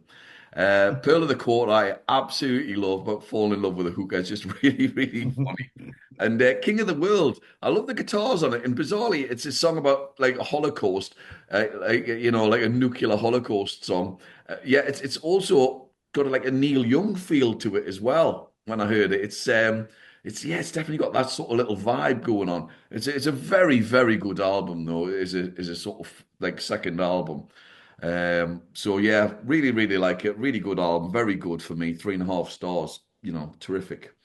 Pearl of the Court, I absolutely love, but fall in love with a hooker. It's just really, really funny. And King of the World, I love the guitars on it. And bizarrely, it's a song about like a Holocaust, like a nuclear Holocaust song. Yeah, it's also got like a Neil Young feel to it as well. When I heard it, it's definitely got that sort of little vibe going on. It's a very, very good album though. Is a sort of like second album. So yeah, really, really like it. Really good album. Very good for me. 3.5 stars. Terrific.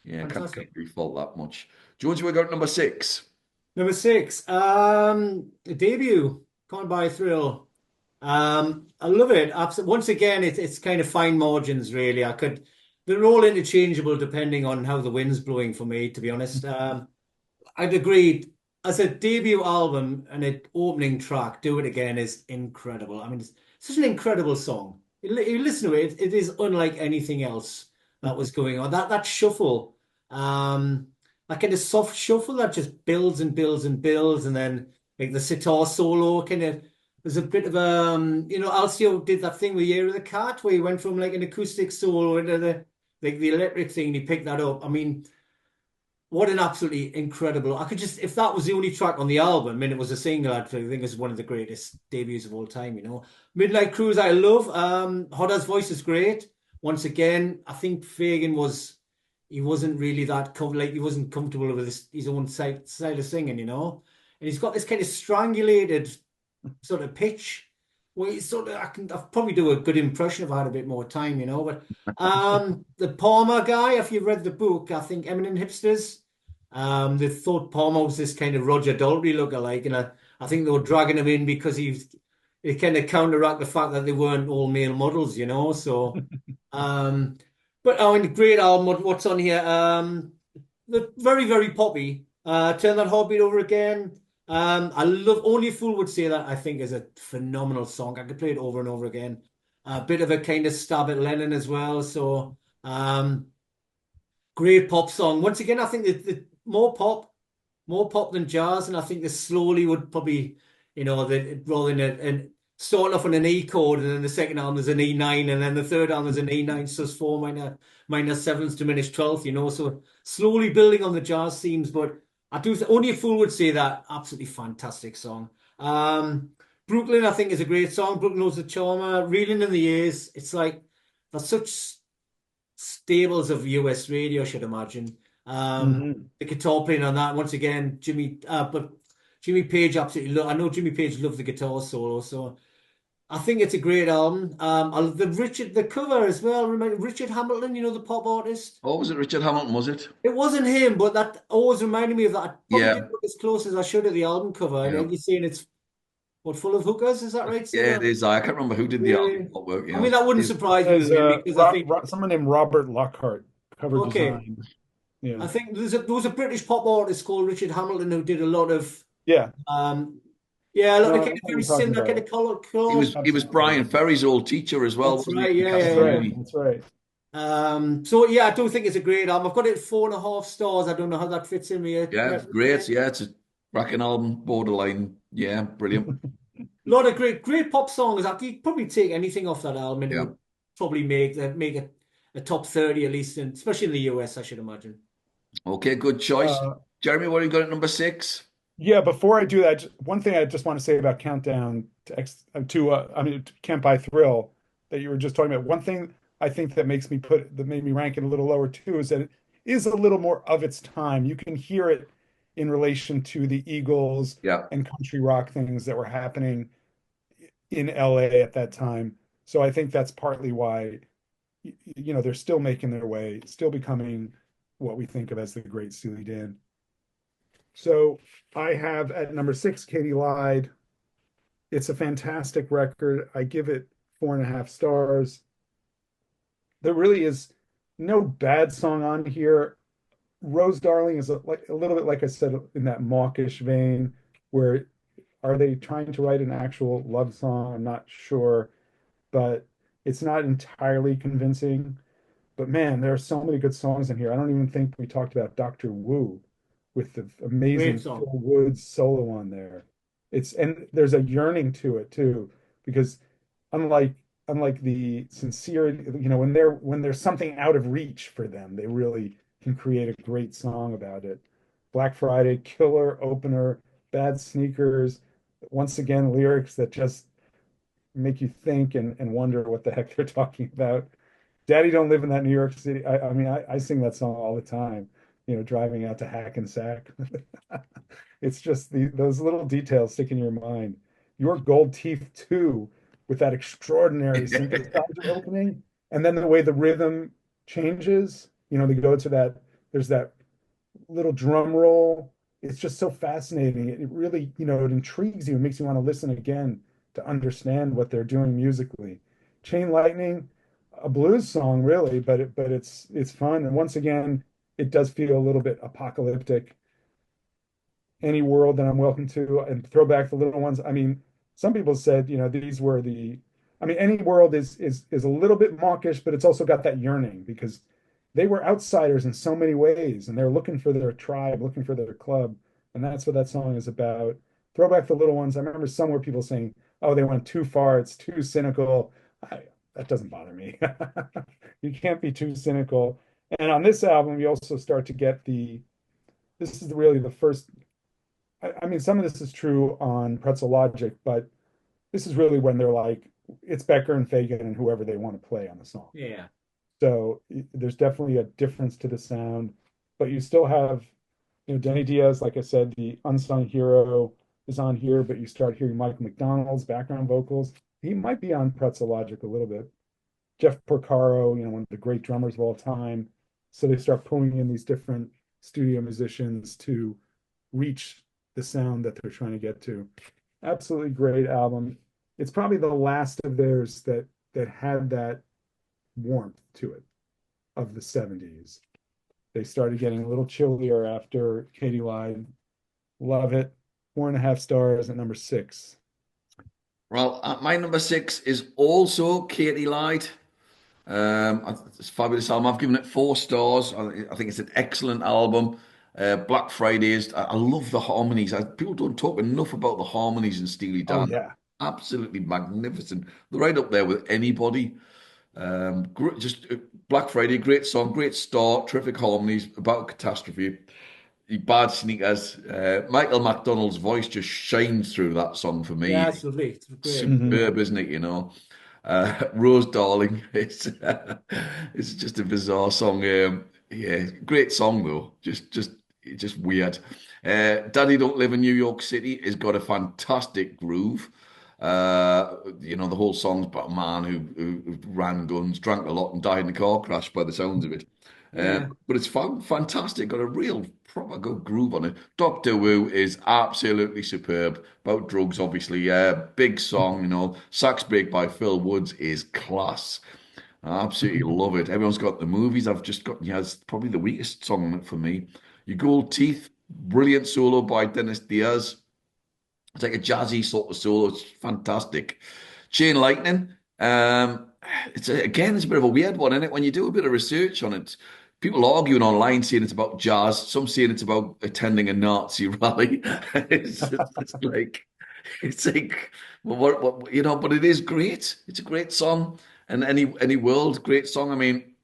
Yeah, can't Fantastic. really fault that much. George, we got number 6. Number 6, debut, Can't Buy a Thrill. I love it. Once again, it's kind of fine margins, really. They're all interchangeable depending on how the wind's blowing for me, to be honest. I'd agree. As a debut album and an opening track, Do It Again is incredible. I mean, it's such an incredible song. You listen to it, it is unlike anything else that was going on. That shuffle, that kind of soft shuffle that just builds and builds and builds, and then like the sitar solo kind of. There's a bit of Alcio did that thing with Year of the Cat where he went from like an acoustic solo into the electric thing and he picked that up. I mean, what an absolutely incredible. If that was the only track on the album and it was a single, I think it's one of the greatest debuts of all time. Midnight Cruise, I love. Hodder's voice is great. Once again, I think he wasn't really he wasn't comfortable with his own style of singing. And he's got this kind of strangulated sort of pitch. Well, it's sort of, I'll probably do a good impression if I had a bit more time, you know. But the Palmer guy, if you've read the book, I think Eminent Hipsters, they thought Palmer was this kind of Roger Daltrey lookalike, and I think they were dragging him in because he kind of counteract the fact that they weren't all male models, you know. So, um, but I mean, great album. What's on here? The very, very poppy. Turn That Heartbeat Over Again. I love Only a Fool Would Say That, I think is a phenomenal song. I could play it over and over again. A bit of a kind of stab at Lennon as well. So great pop song. Once again, I think the more pop than jazz, and I think the slowly would probably, you know, the rather than starting off on an E chord, and then the second album there's an E9, and then the third album there's an E9 sus4 minor seventh diminished 12th, you know, so slowly building on the jazz themes. But I do only a fool would say that absolutely fantastic song. Brooklyn, I think, is a great song. Brooklyn knows the charmer, reeling in the years. It's like there's such stables of US radio, I should imagine. Hmm. The guitar playing on that once again, but Jimmy Page absolutely. I know Jimmy Page loves the guitar solo, so I think it's a great album. I love the cover as well. Remember Richard Hamilton, you know, the pop artist. Oh, was it Richard Hamilton, was it? It wasn't him, but that always reminded me of that. I probably Yeah, didn't look as close as I should at the album cover. And yeah. then you're saying it's what full of hookers, is that right, Yeah, Stephen? it is. I can't remember who did the Yeah. album artwork, you I know. mean, that wouldn't It's- surprise me As with him because I think someone named Robert Lockhart, cover okay. design. Yeah, I think there was a British pop artist called Richard Hamilton who did a lot of yeah. um yeah, a lot No, of I know kind of what very you're talking similar kind of about. color. he was Absolutely. Brian Ferry's old teacher as well, That's wasn't he? right, yeah, That's yeah, right. yeah. Castlemaine. That's right. So yeah, I do think it's a great album. I've got it 4.5 stars. I don't know how that fits in with your Yeah, great. recommendation. Yeah, it's a cracking album, borderline. Yeah, brilliant. A lot of great pop songs. I could probably take anything off that album and it Yeah. would probably make a top 30 at least, especially in the US, I should imagine. Okay, good choice. Uh, Jeremy, what have you got at number six? yeah, before I do that, one thing I just want to say about Countdown to I mean to Can't Buy Thrill that you were just talking about. One thing I think that made me rank it a little lower too is that it is a little more of its time. You can hear it in relation to the Eagles Yeah. and country rock things that were happening in LA at that time. So I think that's partly why they're still making their way, still becoming what we think of as the Great Steely Dan. So I have at number six, Katie Lied. It's a fantastic record. I give it 4.5 stars. There really is no bad song on here. Rose Darling is like a little bit like I said in that mawkish vein, where are they trying to write an actual love song? I'm not sure, but it's not entirely convincing. But man, there are so many good songs in here. I don't even think we talked about Doctor Wu with the Great amazing Phil song. Woods solo on there. And there's a yearning to it too, because unlike unlike the sincerity, when there's something out of reach for them, they really can create a great song about it. Black Friday, killer opener, bad sneakers, once again, lyrics that just make you think and wonder what the heck they're talking about. Daddy don't live in that New York City. I mean, I sing that song all the time, driving out to Hackensack. It's just those little details stick in your mind. Your Gold Teeth 2 with that extraordinary synthesizer opening, and then the way the rhythm changes, they go to there's that little drum roll. It's just so fascinating. It really, it intrigues you and makes you want to listen again to understand what they're doing musically. Chain Lightning, a blues song, really, but it's fun. And once again, it does feel a little bit apocalyptic. Any world that I'm welcome to, and throw back the little ones. I mean, some people said, these were I mean, any world is a little bit mawkish, but it's also got that yearning because they were outsiders in so many ways, and they're looking for their tribe, looking for their club, and that's what that song is about. Throw back the little ones. I remember somewhere people saying, "Oh, they went too far. It's too cynical." That doesn't bother me. You can't be too cynical. And on this album, you also start to get this is really the first. I mean, some of this is true on Pretzel Logic, but this is really when they're like, it's Becker and Fagan and whoever they want to play on the song. Yeah. So there's definitely a difference to the sound, but you still have, Denny Diaz, like I said, the unsung hero is on here, but you start hearing Michael McDonald's background vocals. he might be on Pretzel Logic a little bit. Jeff Porcaro, one of the great drummers of all time. So they start pulling in these different studio musicians to reach the sound that they're trying to get to. Absolutely great album. It's probably the last of theirs that had that warmth to it of the 70s. They started getting a little chillier after Katie lied. Love it. 4.5 stars at number 6. Well, my number 6 is also Katie Lied. It's a fabulous album. I've given it 4 stars. I think it's an excellent album. Black Fridays. I love the harmonies. People don't talk enough about the harmonies in Steely Oh Dan. yeah. Absolutely magnificent. They're right up there with anybody. Just Black Friday, great song, great start, terrific harmonies about catastrophe. Bad sneakers. Michael McDonald's voice just shines through that song for Yeah, me. it's lovely. It's great. Mhm. Superb, isn't it? Rose Darling. It's just a bizarre song. Yeah, great song though. Just weird. Daddy Don't Live in New York City has got a fantastic groove. The whole song's about a man who ran guns, drank a lot, and died in a car crash by the sounds of it. Yeah. But it's fantastic. Got a real proper good groove on it. Doctor Who is absolutely superb. About drugs, obviously. Yeah, big song. Sax Break by Phil Woods is class. I absolutely love it. Everyone's got the movies. I've just got, yeah, it's probably the weakest song on it for me. Your Gold Teeth, brilliant solo by Dennis Diaz. It's like a jazzy sort of solo. It's fantastic. Chain Lightning. It's a bit of a weird one, isn't it? When you do a bit of research on it, people arguing online saying it's about jazz. Some saying it's about attending a Nazi rally. It's like, well, but it is great. It's a great song, and any world great song. I mean,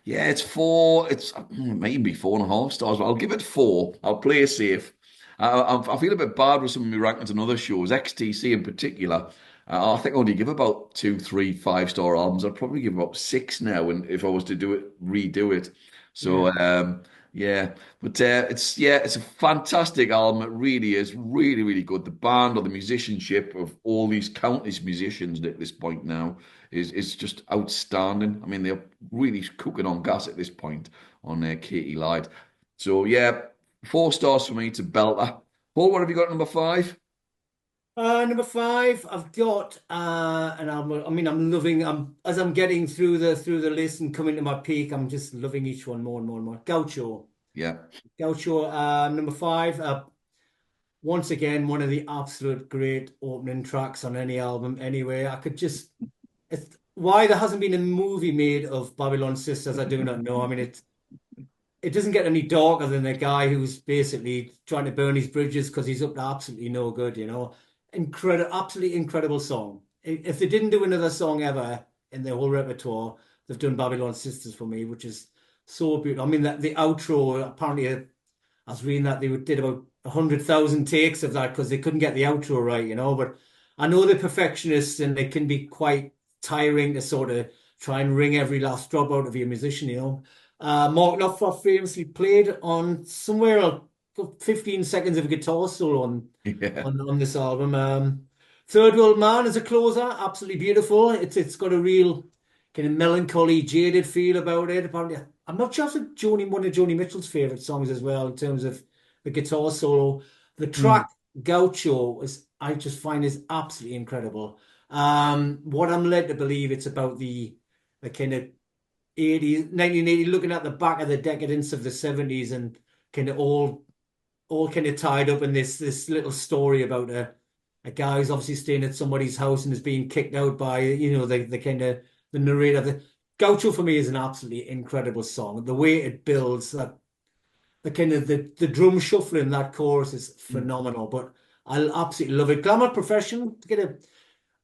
yeah, it's four. It's maybe 4.5 stars, but I'll give it 4. I'll play it safe. I feel a bit bad with some of my rankings on other shows, XTC in particular. I think I only give about 2, 3, 5 star albums. I'd probably give about 6 now, and if I was to redo it. So Yeah. yeah, but it's a fantastic album. It really is, really, really good. The band or the musicianship of all these countless musicians at this point now is just outstanding. I mean, they're really cooking on gas at this point on Katie Lied. So yeah, 4 stars for me to belter. Paul, what have you got at number 5? Number 5, I've got an album. I mean, I'm loving. As I'm getting through the list and coming to my peak. I'm just loving each one more and more and more. Gaucho, Yeah. Gaucho. Number 5. Once again, one of the absolute great opening tracks on any album. Anyway, I could just. Why there hasn't been a movie made of Babylon Sisters, I do not know. I mean, it doesn't get any darker than the guy who's basically trying to burn his bridges because he's up to absolutely no good. Incredible, absolutely incredible song. If they didn't do another song ever in their whole repertoire, they've done Babylon Sisters for me, which is so beautiful. I mean, the outro, apparently, I was reading that they did about 100,000 takes of that because they couldn't get the outro right. But I know they're perfectionists and they can be quite tiring to sort of try and wring every last drop out of your musician. Mark Knopfler famously played on somewhere 15 seconds of a guitar solo on Yeah. on, on this album. Third World Man is a closer, absolutely beautiful. It's got a real kind of melancholy, jaded feel about it. Apparently, I'm not sure if it's one of Joni Mitchell's favorite songs as well in terms of the guitar solo. The Mm. track Gaucho is I just find is absolutely incredible. What I'm led to believe it's about the kind of 80s, 1980, looking at the back of the decadence of the 70s and kind of all kind of tied up in this little story about a guy who's obviously staying at somebody's house and is being kicked out by the kind of the narrator. The Gaucho for me is an absolutely incredible song. The way it builds, that the kind of the drum shuffling in that chorus is Mm. phenomenal. But I absolutely love it. Glamour Profession, get a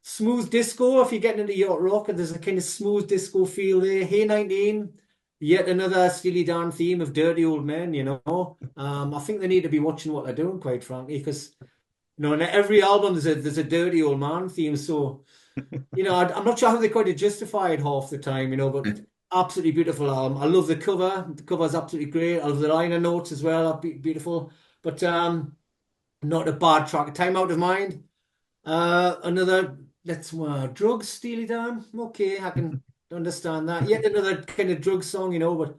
smooth disco if you're getting into yacht rock, and there's a kind of smooth disco feel there. Hey 19, yet another Steely Dan theme of dirty old men. I think they need to be watching what they're doing, quite frankly, because in every album there's a dirty old man theme. So, I'm not sure how they quite justify it half the time, but absolutely beautiful album. I love the cover. The cover is absolutely great. I love the liner notes as well, are beautiful. But not a bad track. Time Out of Mind. Another That's drugs, Steely Dan. Okay, I can understand that. Yet another kind of drug song, but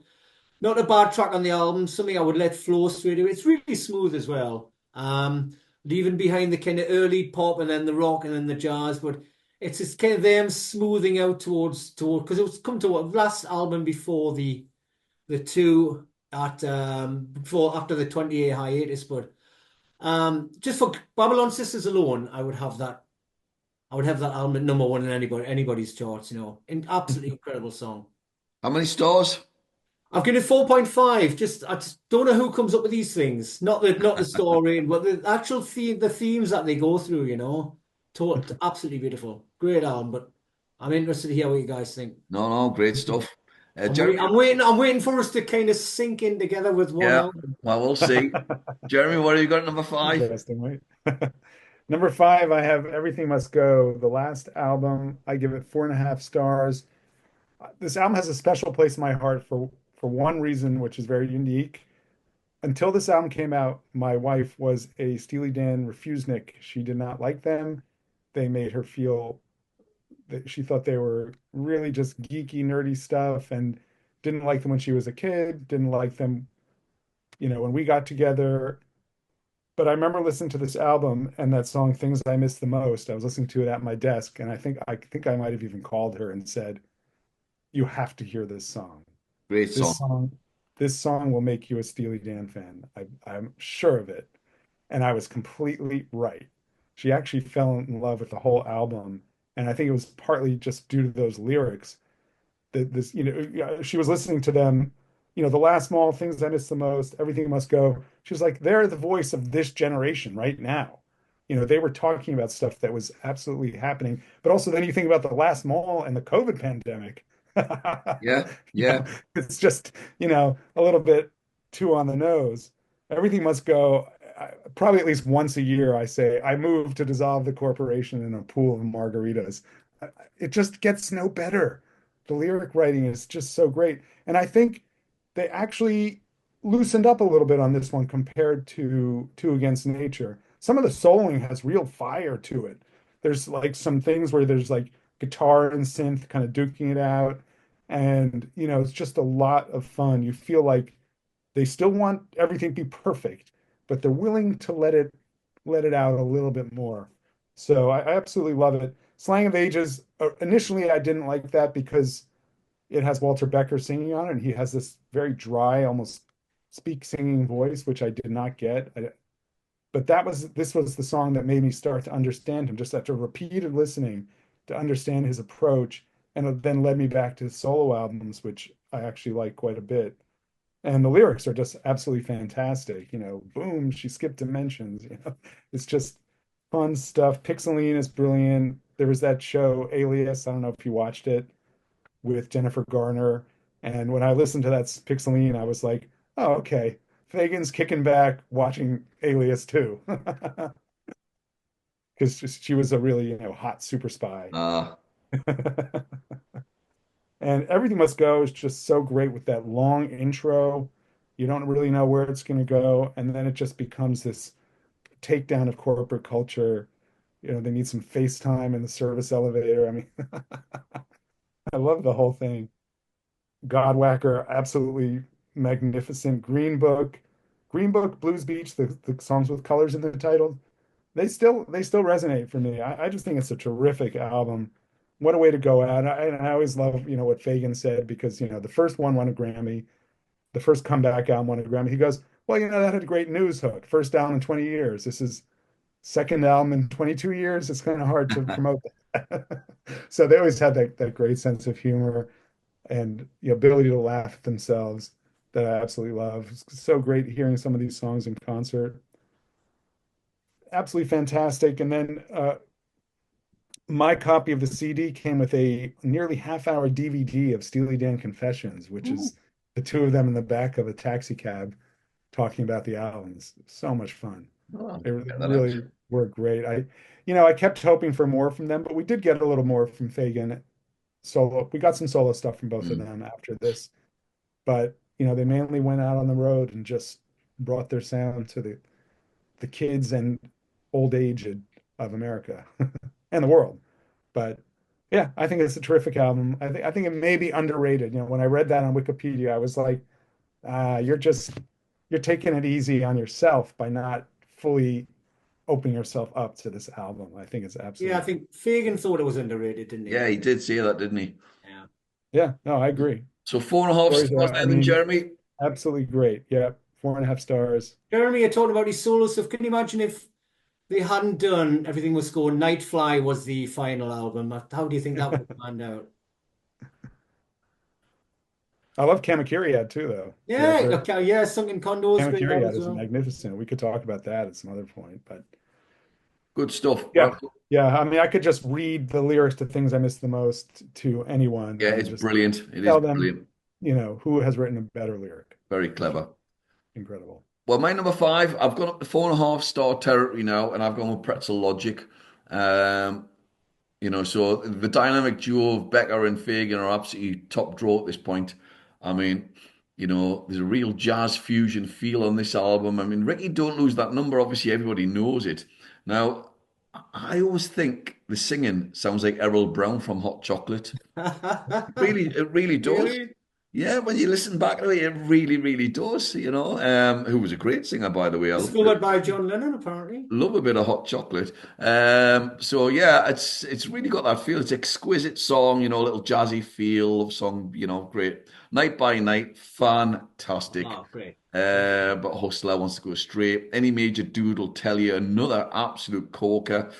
not a bad track on the album. Something I would let flow straight away. It's really smooth as well. Even behind the kind of early pop and then the rock and then the jazz, but it's just kind of them smoothing out toward because it was come to what last album before the two at before after the 20-year hiatus. But just for Babylon Sisters alone, I would have that album at number one in anybody's charts, An absolutely incredible song. How many stars? I've given it 4.5. I just don't know who comes up with these things. Not the story, but the actual theme, the themes that they go through, absolutely beautiful. Great album, but I'm interested to hear what you guys think. No, no, great stuff. Jeremy, I'm waiting for us to kind of sink in together with one yeah, album. well, we'll see. Jeremy, what have you got at number five? Interesting, right? Number five, I have Everything Must Go, the last album. I give it 4.5 stars. This album has a special place in my heart for one reason, which is very unique. Until this album came out, my wife was a Steely Dan refusenik. She did not like them. They made her feel that she thought they were really just geeky, nerdy stuff and didn't like them when she was a kid, didn't like them, when we got together. But I remember listening to this album and that song, Things I Miss the Most. I was listening to it at my desk, and I think I might have even called her and said, "You have to hear this song. Great song. This song, this song will make you a Steely Dan fan. I'm sure of it." And I was completely right. She actually fell in love with the whole album, and I think it was partly just due to those lyrics that she was listening to them, the last mall, things I miss the most, everything must go. She was like, they're the voice of this generation right now. They were talking about stuff that was absolutely happening. But also then you think about the last mall and the COVID pandemic. Yeah, yeah. It's just, a little bit too on the nose. Everything must go. Probably at least once a year, I say, I move to dissolve the corporation in a pool of margaritas. It just gets no better. The lyric writing is just so great. And I think they actually loosened up a little bit on this one compared to Two Against Nature. Some of the soloing has real fire to it. There's like some things where there's like guitar and synth kind of duking it out. And, it's just a lot of fun. You feel like they still want everything to be perfect, but they're willing to let it out a little bit more. So I absolutely love it. Slang of Ages, initially I didn't like that because it has Walter Becker singing on it, and he has this very dry, almost speak singing voice, which I did not get. But this was the song that made me start to understand him, just after repeated listening to understand his approach, and it then led me back to his solo albums, which I actually like quite a bit. And the lyrics are just absolutely fantastic. Boom, she skipped dimensions. It's just fun stuff. Pixeline is brilliant. There was that show, Alias. I don't know if you watched it with Jennifer Garner. And when I listened to that Pixeline, I was like, oh, okay. Fagan's kicking back watching Alias too. Because she was a really, hot super spy. Uh, And Everything Must Go is just so great with that long intro. You don't really know where it's going to go. And then it just becomes this takedown of corporate culture. They need some FaceTime in the service elevator. I mean, I love the whole thing. Godwhacker, absolutely magnificent. Green Book, Blues Beach, the songs with colors in the title, they still resonate for me. I just think it's a terrific album. What a way to go out. I always love, what Fagan said because, the first one won a Grammy, the first comeback album won a Grammy. He goes, well, that had a great news hook. First album in 20 years. This is second album in 22 years. It's kind of hard to promote that. So they always had that great sense of humor and the ability to laugh at themselves that I absolutely love. It's so great hearing some of these songs in concert. Absolutely fantastic. And then my copy of the CD came with a nearly half-hour DVD of Steely Dan Confessions, which Ooh. is the two of them in the back of a taxi cab talking about the albums. So much fun. oh, They get that out. really were great. I kept hoping for more from them, but we did get a little more from Fagan solo. We got some solo stuff from both of Mm. them after this, but they mainly went out on the road and just brought their sound to the kids and old aged of America and the world. But yeah, I think it's a terrific album. I think it may be underrated. When I read that on Wikipedia, I was like, you're taking it easy on yourself by not fully opening yourself up to this album. I think it's Yeah, I absolutely, think Fagan thought it was underrated, didn't he? Yeah, he did say that, didn't he? Yeah. yeah, no, I agree. So 4.5 Stories stars are, I then, mean, Jeremy. absolutely great. Yeah, 4.5 stars. Jeremy, you talked about his solo stuff. Can you imagine if they hadn't done Everything Was Gone? Nightfly was the final album. How do you think that would have panned out? I love Kamakiriad too, though. Yeah, Yeah, okay, yeah, Sunken Condor is great that Kamakiriad as is well. magnificent. We could talk about that at some other point, but Good stuff. yeah, Right. yeah. I mean, I could just read the lyrics to Things I Miss the Most to anyone Yeah, and it's just brilliant. It is tell them, brilliant. who has written a better lyric. Very It's clever. incredible. Well, my number five, I've gone up to 4.5 star territory now, and I've gone with Pretzel Logic. Um, so the dynamic duo of Becker and Fagan are absolutely top draw at this point. I mean, there's a real jazz fusion feel on this album. I mean, Ricky Don't Lose That Number, obviously everybody knows it. Now, I always think the singing sounds like Errol Brown from Hot Chocolate. It really does. Really? Yeah, when you listen back to it, it really, really does, who was a great singer, by the way. I love Discovered by John Lennon, apparently. love a bit of hot chocolate. So yeah, it's really got that feel. It's exquisite song, a little jazzy feel of song, great. Night by Night, fantastic. Oh, great. But Hustler wants to go straight. Any Major Dude will tell you another absolute corker.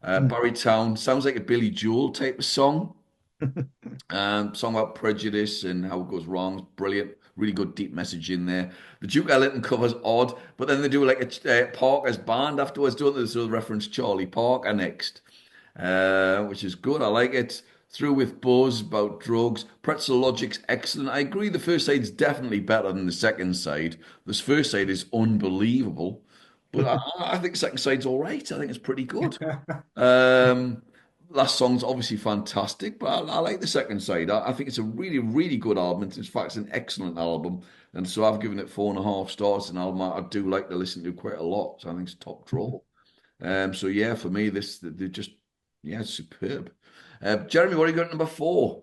Barry Town sounds like a Billy Joel type of song. Song about prejudice and how it goes wrong. Brilliant. Really good deep message in there. The Duke Ellington cover's odd, but then they do like a Parker's band afterwards, don't they? So they reference Charlie Parker next, which is good. I like it. Through with Buzz about drugs. Pretzel Logic's excellent. I agree the first side's definitely better than the second side. This first side is unbelievable, but I think second side's all right. I think it's pretty good. Um, Last song's obviously fantastic, but I like the second side. I think it's a really, really good album. In fact, it's an excellent album. And so I've given it 4.5 stars. It's an album I do like to listen to quite a lot. So I think it's top draw. So yeah, for me, they're just, yeah, superb. Jeremy, what have you got at number four?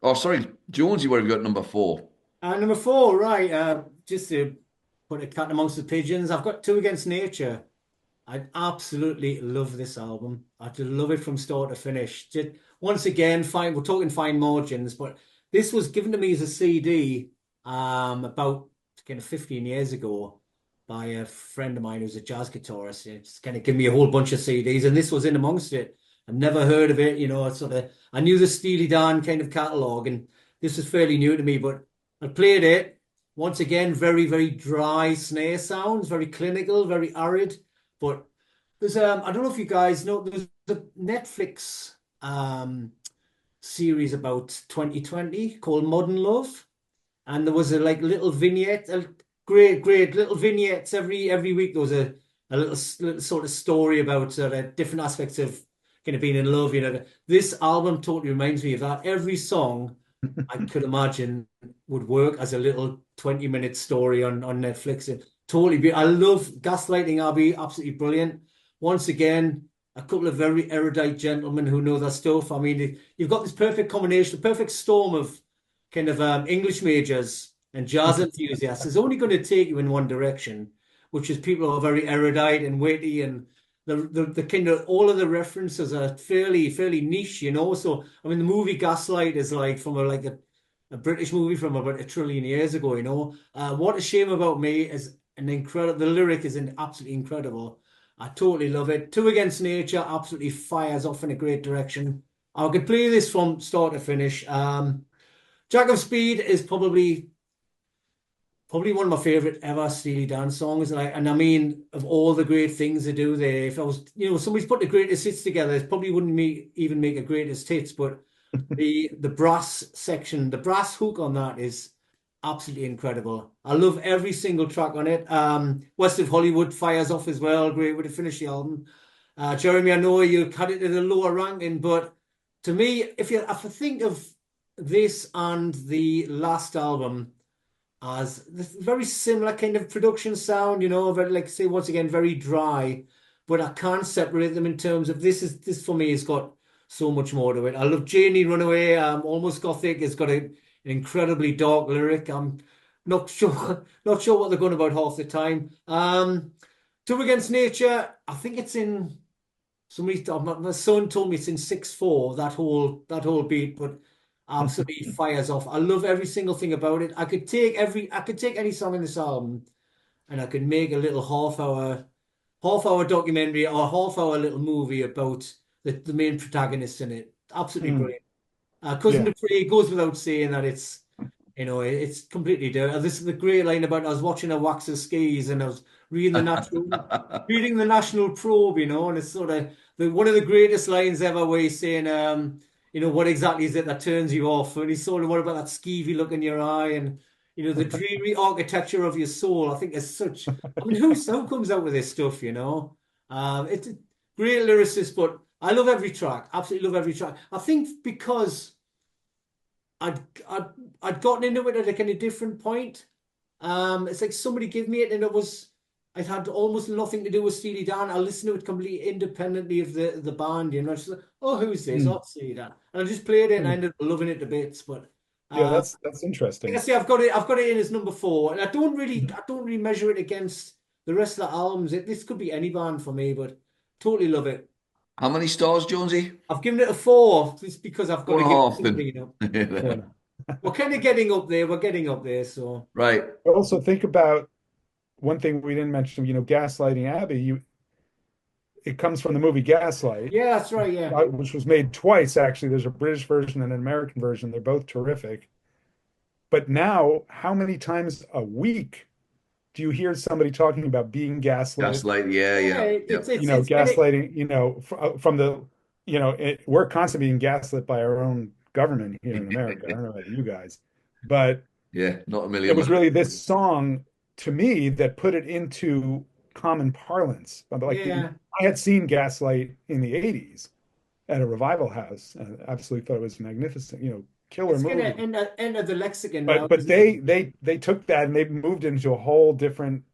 Oh, sorry, Jonesy, what have you got at number four? Number four, right. Just to put a cat amongst the pigeons, I've got Two Against Nature. I absolutely love this album. I just love it from start to finish. Just, once again, we're talking fine margins, but this was given to me as a CD about kind of 15 years ago by a friend of mine who's a jazz guitarist. It's kind of give me a whole bunch of CDs, and this was in amongst it. I've never heard of it, sort of. I knew the Steely Dan kind of catalog, and this was fairly new to me, but I played it. Once again, very, very dry snare sounds, very clinical, very arid. But there's I don't know if you guys know, there's a Netflix series about 2020 called Modern Love, and there was a like little vignette, a great little vignettes every week. There was a little sort of story about different aspects of kind of being in love. This album totally reminds me of that. Every song I could imagine would work as a little 20-minute story on Netflix. I love Gaslighting Abbey, absolutely brilliant. Once again, a couple of very erudite gentlemen who know their stuff. I mean, you've got this perfect combination, the perfect storm of kind of English majors and jazz enthusiasts. It's only going to take you in one direction, which is people who are very erudite and witty, and the kind of all of the references are fairly niche. So I mean, the movie Gaslight is like from a British movie from about 1 trillion years ago. What a Shame About Me is an incredible. The lyric is absolutely incredible. I totally love it. Two Against Nature absolutely fires off in a great direction. I could play this from start to finish. Jack of Speed is probably one of my favorite ever Steely Dan songs. And I mean, of all the great things they do there, if I was, somebody's put the greatest hits together, it probably wouldn't even make a greatest hits, but the brass section, the brass hook on that is absolutely incredible. I love every single track on it. West of Hollywood fires off as well. Great way to finish the album. Jeremy, I know you had it at a lower ranking, but to me, if I think of this and the last album as very similar kind of production sound, very, like say once again, very dry, but I can't separate them in terms of this for me has got so much more to it. I love Janie Runaway. Almost Gothic. It's got an incredibly dark lyric. I'm not sure not sure what they're going about half the time. Two Against Nature. I think it's in somebody. My son told me it's in 6/4. That whole beat, but absolutely fires off. I love every single thing about it. I could take any song in this album and I could make a little half hour documentary or half-hour little movie about the main protagonist in it. Absolutely Mm, brilliant. Cousin yeah. Dupree goes without saying that it's completely different. This is the great line about I was watching a wax of skis and I was reading the natural reading the National Probe, and it's sort of one of the greatest lines ever where he's saying, what exactly is it that turns you off? And he's sort of what about that skeevy look in your eye and the dreary architecture of your soul. I think is such I mean, who comes out with this stuff? It's a great lyricist, but I love every track. Absolutely love every track. I think because I'd I'd I'd gotten into it at a kind of different point. It's like somebody gave me it, and it had almost nothing to do with Steely Dan. I listened to it completely independently of the band. Just like, oh, who's this? Mm, Oh, Steely Dan, and I just played it, and I mm. ended up loving it to bits. But Yeah, uh, that's like I interesting. say, I've got it in as number four, and I don't really measure it against the rest of the albums. This could be any band for me, but totally love it. How many stars, Jonesy? I've given it a four, just because I've got Four to and a give it half something. Yeah. We're kind of getting up there. We're getting up there. So Right. But also think about one thing we didn't mention, Gaslighting Abby, it comes from the movie Gaslight, yeah, that's right. Yeah, which was made twice actually. There's a British version and an American version. They're both terrific. But now, how many times a week do you hear somebody talking about being gaslit, Gaslight. Yeah, yeah. yeah, yeah. It's kind of gaslighting, from we're constantly being gaslit by our own government here in America. I don't know about you guys, but Yeah, not a it million was miles. really this song to me that put it into common parlance. But yeah. I had seen Gaslight in the 80s at a revival house and absolutely thought it was magnificent, killer It's gonna movie. enter the lexicon now, But isn't it? they took that and they moved it into a whole different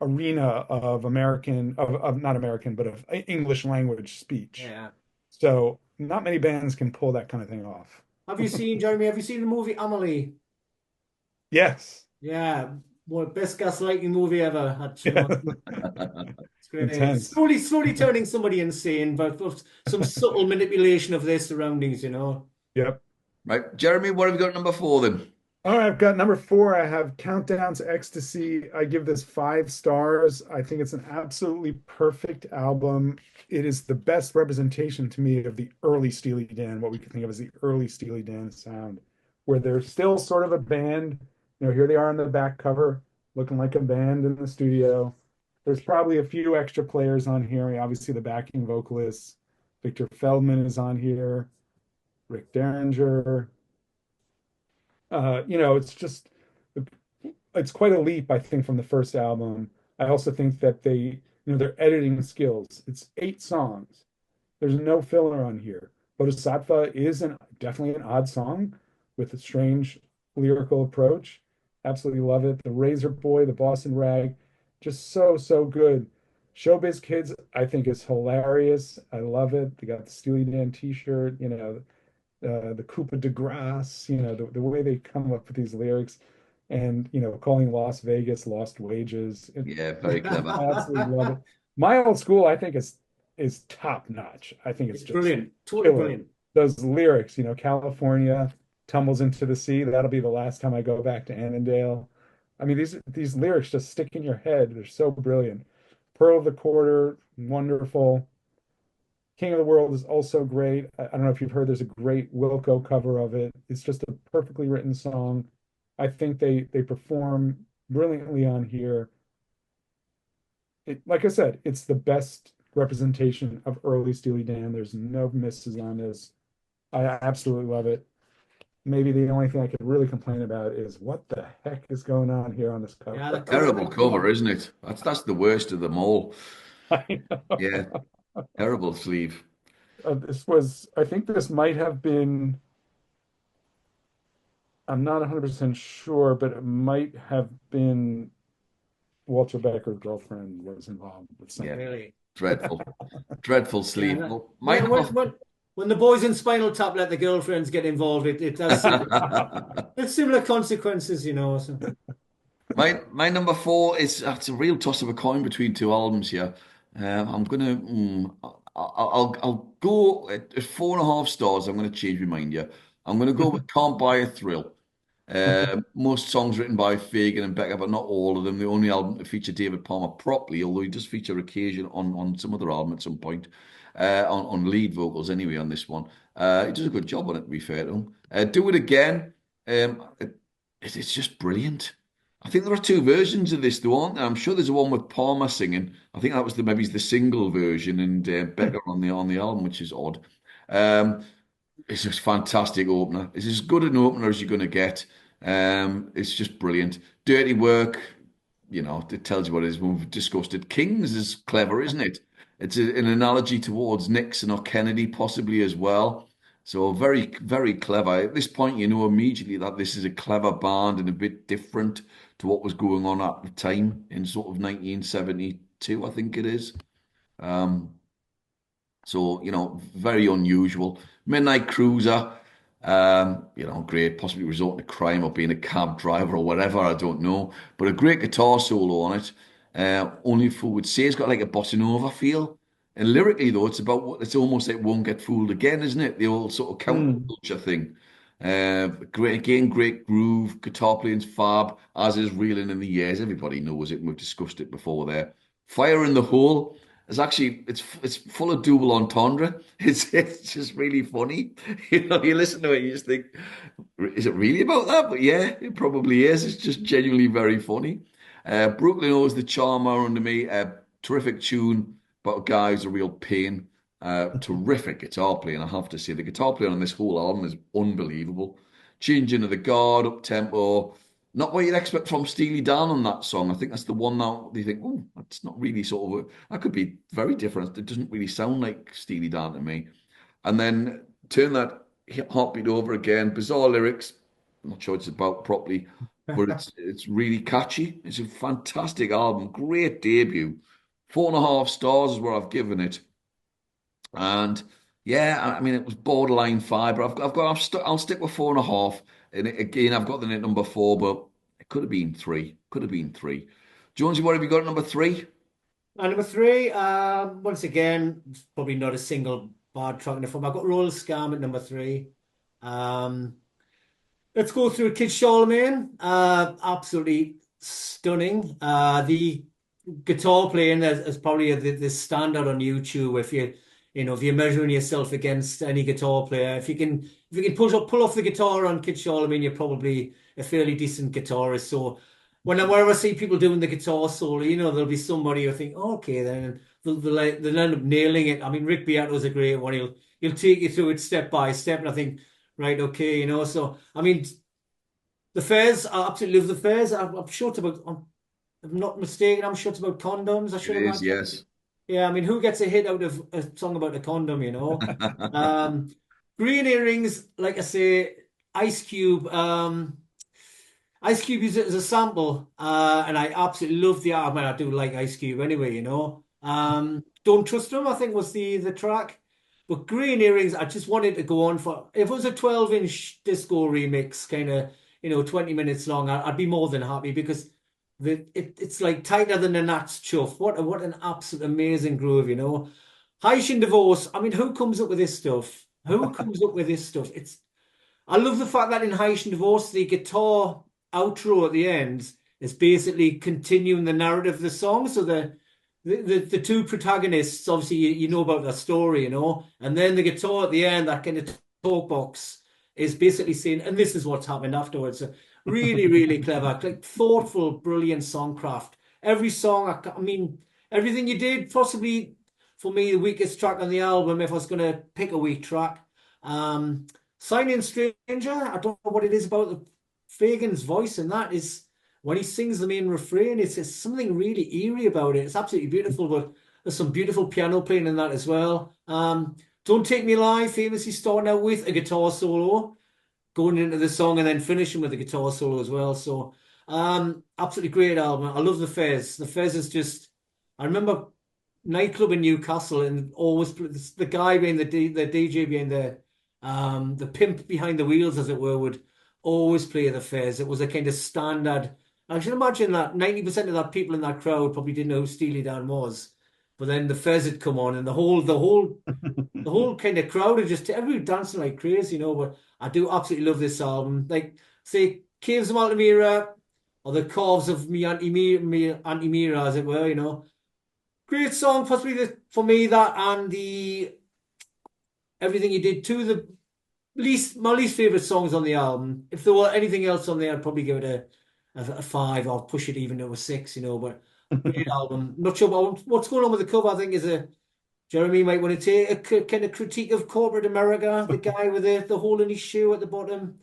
arena of not American, but of English language speech. Yeah. So not many bands can pull that kind of thing off. Jeremy? Have you seen the movie Amelie? Yes. Yeah, best gaslighting movie ever. Yeah. It's great. It's Intense. slowly turning somebody insane, but with some subtle manipulation of their surroundings. Yep. Right. Jeremy, what have you got at number four then? All right, I've got number four. I have Countdown to Ecstasy. I give this 5 stars. I think it's an absolutely perfect album. It is the best representation to me of the early Steely Dan, what we could think of as the early Steely Dan sound, where they're still sort of a band. Here they are on the back cover, looking like a band in the studio. There's probably a few extra players on here. Obviously, the backing vocalists. Victor Feldman is on here, Rick Derringer. It's just it's quite a leap, I think, from the first album. I also think that their editing skills. It's 8 songs. There's no filler on here. Bodhisattva is definitely an odd song with a strange lyrical approach. Absolutely love it. The Razor Boy, the Boston Rag, just so, so good. Showbiz Kids, I think, is hilarious. I love it. They got the Steely Dan t-shirt, the Coupe de Grace, the way they come up with these lyrics and, calling Las Vegas lost wages. Yeah, very clever. I absolutely love it. My Old School, I think is top notch. I think it's It's just brilliant, totally killer. brilliant. Those lyrics, California tumbles into the sea. That'll be the last time I go back to Annandale. I mean, these lyrics just stick in your head. They're so brilliant. Pearl of the Quarter, wonderful. King of the World is also great. I don't know if you've heard, there's a great Wilco cover of it. It's just a perfectly written song. I think they perform brilliantly on here. Like I said, it's the best representation of early Steely Dan. There's no misses on this. I absolutely love it. Maybe the only thing I could really complain about is what the heck is going on here on this Yeah, the cover. cover, Terrible the cover. cover, isn't it? That's the worst of them all. I Yeah, know. terrible sleeve. I think this might have been, I'm not 100% sure, but it might have been Walter Becker's girlfriend was involved with Yeah, something. Really. dreadful, dreadful Yeah. sleeve. Well, mine When have when when when the boys in Spinal Tap let the girlfriends get involved, it does it's similar consequences, So. My number four is it's a real toss of a coin between two albums here. I'm gonna I'll go at 4.5 stars. I'm gonna change my mind here. I'm gonna go with Can't Buy a Thrill. Most songs written by Fagan and Becker, but not all of them. The only album to feature David Palmer properly, although he does feature occasion on some other album at some point, on lead vocals anyway on this one. He does a good job on it, to be fair to him. Do It Again. It's just brilliant. I think there are two versions of this, though, aren't there? I'm sure there's a one with Palmer singing. I think that was maybe the single version, and Becker on the album, which is odd. Um, it's just fantastic opener. It's as good an opener as you're going to get. It's just brilliant. Dirty Work, it tells you what it is. We've discussed it. Kings is clever, isn't it? It's an analogy towards Nixon or Kennedy, possibly as well. So very, very clever. At this point, you know immediately that this is a clever band and a bit different to what was going on at the time in sort of 1972, I think it is. Um, so, very unusual. Midnight Cruiser, great, possibly resorting to crime or being a cab driver or whatever, I don't know. But a great guitar solo on it. Only Fool Would Say it's got like a bossa nova feel. And lyrically, though, it's almost like Won't Get Fooled Again, isn't it? The old sort of Mm. counterculture thing. Great, again, great groove, guitar playing's fab, as is Reeling in the Years. Everybody knows it, and we've discussed it before there. Fire in the Hole. It's full of double entendre. It's just really funny. You listen to it, you just think, is it really about that? But yeah, it probably is. It's just genuinely very funny. Brooklyn owes the charmer under me. Terrific tune, but a guy who's a real pain. Terrific guitar playing, I have to say. The guitar playing on this whole album is unbelievable. Changing of the guard, up tempo. Not what you'd expect from Steely Dan on that song. I think that's the one now you think, oh, that's not really that could be very different. It doesn't really sound like Steely Dan to me. And then turn that heartbeat over again. Bizarre lyrics. I'm not sure it's about properly, but it's really catchy. It's a fantastic album. Great debut. 4.5 stars is what I've given it. And yeah, I mean, it was borderline five, but I'll stick with 4.5. And again, I've got them at number four, but it could have been three. Could have been three. Jonesy, what have you got at number three? And number three, once again, it's probably not a single bad track in the film. I've got Royal Scam at number three. Um, let's go through Kid Charlemagne. Absolutely stunning. The guitar playing is probably the standard on YouTube. If you're measuring yourself against any guitar player, if you can pull off the guitar on Kid Charlemagne, you're probably a fairly decent guitarist. So whenever I see people doing the guitar solo, there'll be somebody who think, oh, okay, then they'll end up nailing it. I mean, Rick Beato's a great one. He'll take you through it step by step, and I think, right, okay, So I mean, the Fairs, I absolutely love the Fairs. I'm sure it's about. I'm not mistaken. I'm sure it's about condoms. I It should is, imagine. yes. Yeah, I mean, who gets a hit out of a song about a condom? Um, Green Earrings, like I say, Ice Cube. Ice Cube used it as a sample, and I absolutely love the album. I do like Ice Cube anyway. Don't Trust Him, I think was the track. But Green Earrings, I just wanted to go on for if it was a 12-inch disco remix, kind of 20 minutes long, I'd be more than happy because it's like tighter than a gnat's chuff. What an absolute amazing groove. Haitian Divorce. I mean, who comes up with this stuff? Who comes up with this stuff? I love the fact that in Haitian Divorce, the guitar outro at the end is basically continuing the narrative of the song. So the two protagonists, obviously, you know about their story, and then the guitar at the end, that kind of talk box, is basically saying, and this is what's happened afterwards. So really, really clever, like thoughtful, brilliant songcraft. Every song, I mean, everything you did, possibly for me, the weakest track on the album, if I was going to pick a weak track. Signing Stranger, I don't know what it is about the Fagan's voice, and that is when he sings the main refrain, it's something really eerie about it. It's absolutely beautiful, but there's some beautiful piano playing in that as well. Don't Take Me Alive, famously starting out with a guitar solo, going into the song and then finishing with a guitar solo as well. So, absolutely great album. I love the Fez. The Fez is just, I remember nightclub in Newcastle, and always the guy being the DJ being the pimp behind the wheels, as it were, would always play the Fez. It was a kind of standard. I should imagine that 90% of that people in that crowd probably didn't know who Steely Dan was. But then the Fez had come on, and the whole kind of crowd had just everybody dancing like crazy, But I do absolutely love this album. Like say Caves of Altamira or the Calves of Me Anti Mira, as it were. Great song, possibly for me that and the everything he did to the least my least favorite songs on the album. If there were anything else on there, I'd probably give it a five or push it even to a six. But great album. Not sure about what's going on with the cover. I think is a Jeremy might want to take a kind of critique of corporate America. The guy with the hole in his shoe at the bottom.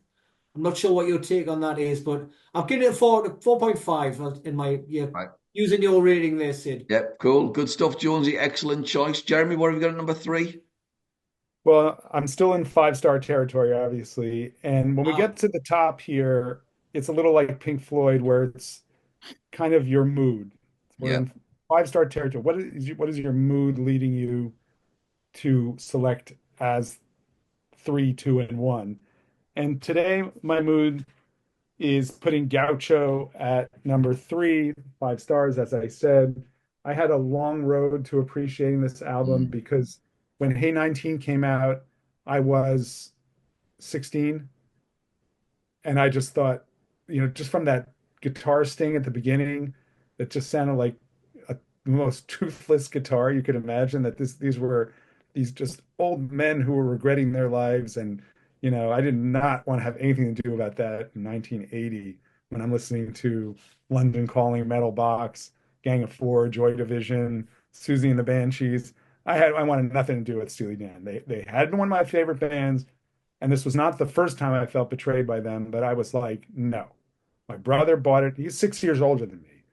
I'm not sure what your take on that is, but I've given it a 4.5 in my Right. using your rating there, Sid. Yep, cool. Good stuff, Jonesy. Excellent choice. Jeremy, what have you got at number three? Well, I'm still in five-star territory, obviously. And when we Ah, get to the top here, it's a little like Pink Floyd, where it's kind of your mood. We're Yep. in five-star territory. What is your mood leading you to select as three, two, and one? And today, my mood is putting Gaucho at number three, 5 stars, as I said. I had a long road to appreciating this album Mm. because when Hey 19 came out, I was 16, and I just thought, just from that guitar sting at the beginning, it just sounded like the most toothless guitar you could imagine. That these were these just old men who were regretting their lives, and I did not want to have anything to do about that in 1980 when I'm listening to London Calling, Metal Box, Gang of Four, Joy Division, Susie and the Banshees. I wanted nothing to do with Steely Dan. They had been one of my favorite bands. And this was not the first time I felt betrayed by them, but I was like, no. My brother bought it. He's 6 years older than me.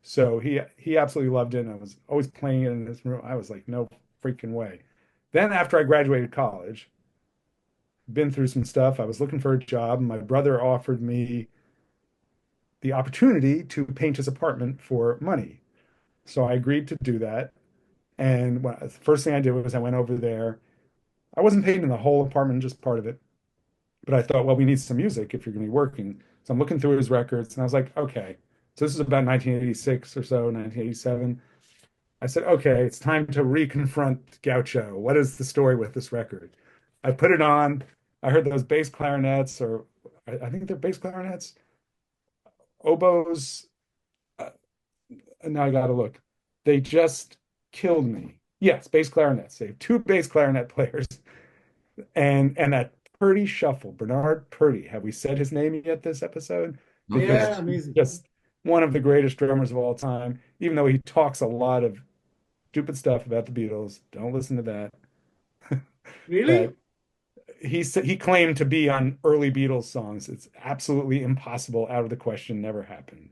So he absolutely loved it. And I was always playing it in his room. I was like, no freaking way. Then after I graduated college, been through some stuff. I was looking for a job, and my brother offered me the opportunity to paint his apartment for money. So I agreed to do that. And the first thing I did was I went over there. I wasn't painting the whole apartment, just part of it. But I thought, well, we need some music if you're going to be working. So I'm looking through his records, and I was like, okay. So this is about 1986 or so, 1987. I said, okay, it's time to reconfront Gaucho. What is the story with this record? I put it on. I heard those bass clarinets, or I think they're bass clarinets, oboes. Uh, now I got to look. They just killed me. Yes, bass clarinets. They have two bass clarinet players, and that Purdy shuffle, Bernard Purdy. Have we said his name yet this episode? Not Because yeah, yet. he's amazing. just one of the greatest drummers of all time, even though he talks a lot of stupid stuff about the Beatles. Don't listen to that. Really? But he claimed to be on early Beatles songs. It's absolutely impossible, out of the question, never happened.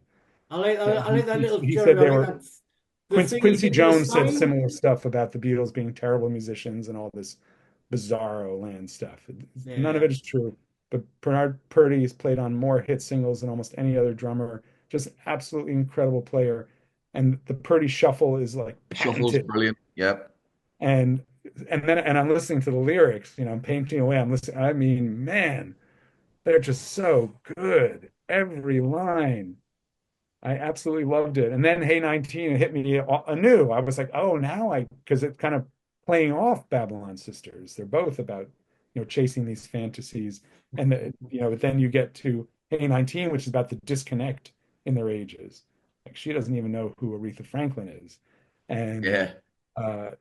I like that little He Jeremy. said I they like were that the thing he Quincy did with the Jones said sign. similar stuff about the Beatles being terrible musicians and all this bizarro land stuff. None of Yeah, it is true. But Bernard Purdy has played on more hit singles than almost any other drummer. Just absolutely incredible player. And the Purdy shuffle is like Shuffle's patented. brilliant. Yep. And and I'm listening to the lyrics, I'm painting away. I'm listening. I mean, man, they're just so good. Every line. I absolutely loved it. And then Hey 19 hit me anew. I was like, oh, because it's kind of playing off Babylon Sisters. They're both about, chasing these fantasies. And, but then you get to Hey 19, which is about the disconnect in their ages. Like she doesn't even know who Aretha Franklin is. And, Yeah.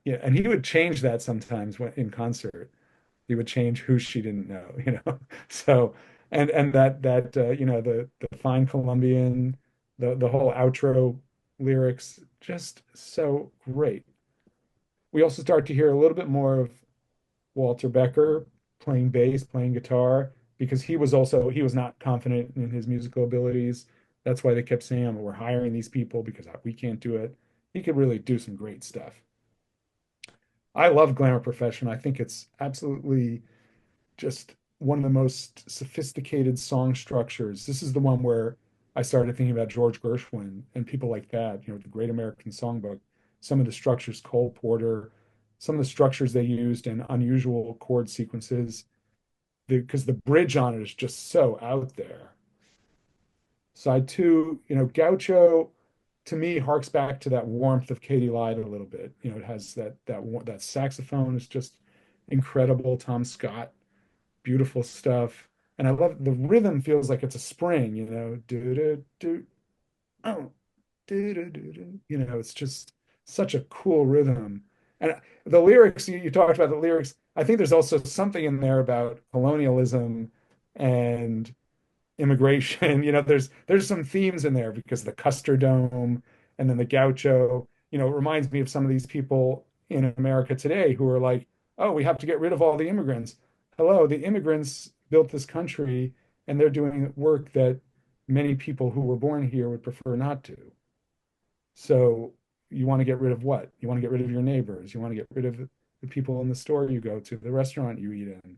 yeah, and he would change that sometimes in concert. He would change who she didn't know. So, and that the fine Colombian, the whole outro lyrics, just so great. We also start to hear a little bit more of Walter Becker playing bass, playing guitar, because he was not confident in his musical abilities. That's why they kept saying, we're hiring these people because we can't do it. He could really do some great stuff. I love Glamour Profession. I think it's absolutely just one of the most sophisticated song structures. This is the one where I started thinking about George Gershwin and people like that, the Great American Songbook. some of the structures Cole Porter, some of the structures they used and unusual chord sequences, because the bridge on it is just so out there. Side two, Gaucho to me harks back to that warmth of Katie Lied a little bit. It has that saxophone is just incredible. Tom Scott, beautiful stuff. And I love the rhythm feels like it's a spring, do do do oh do do do do. It's just such a cool rhythm. And the lyrics, you talked about the lyrics. I think there's also something in there about colonialism and immigration. There's some themes in there because the Custer Dome and then the Gaucho, it reminds me of some of these people in America today who are like, oh, we have to get rid of all the immigrants. Hello, the immigrants built this country and they're doing work that many people who were born here would prefer not to. So you want to get rid of what? You want to get rid of your neighbors. You want to get rid of the people in the store you go to, the restaurant you eat in.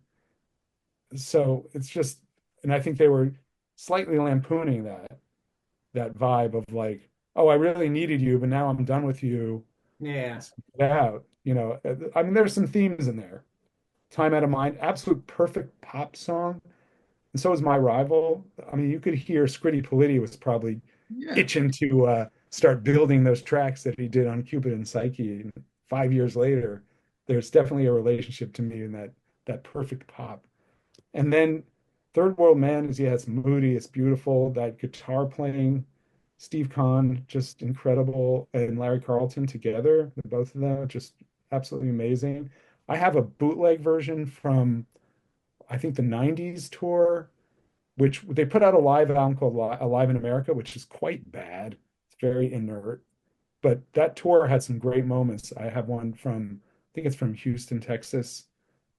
So it's just, and I think they were slightly lampooning that vibe of like, oh, I really needed you, but now I'm done with you. Yeah. Get out. I mean, there's some themes in there. Time Out of Mind, absolute perfect pop song. And so is My Rival. I mean, you could hear Scritti Politti was probably Yeah. itching to start building those tracks that he did on Cupid and Psyche. And 5 years later, there's definitely a relationship to me in that perfect pop. And then Third World Man is, yeah, it's moody, it's beautiful. That guitar playing, Steve Kahn, just incredible, and Larry Carlton together, the both of them, just absolutely amazing. I have a bootleg version from I think the '90s tour, which they put out a live album called Alive in America, which is quite bad. It's very inert, but that tour had some great moments. I have one from I think it's from Houston, Texas,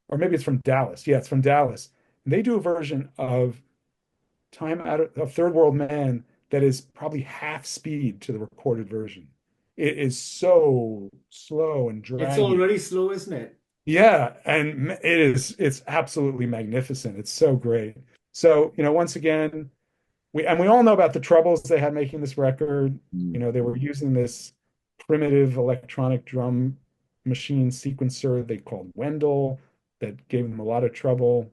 or maybe it's from Dallas. Yeah, it's from Dallas. And they do a version of Third World Man that is probably half speed to the recorded version. It is so slow and It's draggy. already slow, isn't it? Yeah, and it's absolutely magnificent. It's so great. So, once again, we all know about the troubles they had making this record. Mm. They were using this primitive electronic drum machine sequencer they called Wendell that gave them a lot of trouble.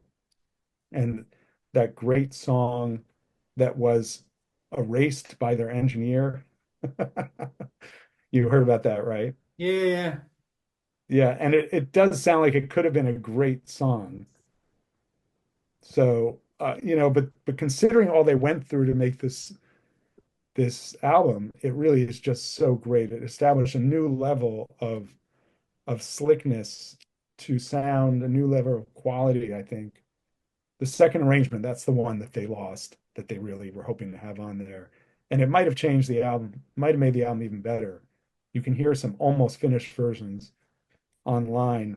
And that great song that was erased by their engineer. You heard about that, right? Yeah. Yeah, and it does sound like it could have been a great song. So, but considering all they went through to make this album, it really is just so great. It established a new level of slickness to sound, a new level of quality, I think. The second arrangement, that's the one that they lost, that they really were hoping to have on there. And it might have changed the album, might have made the album even better. You can hear some almost finished versions online.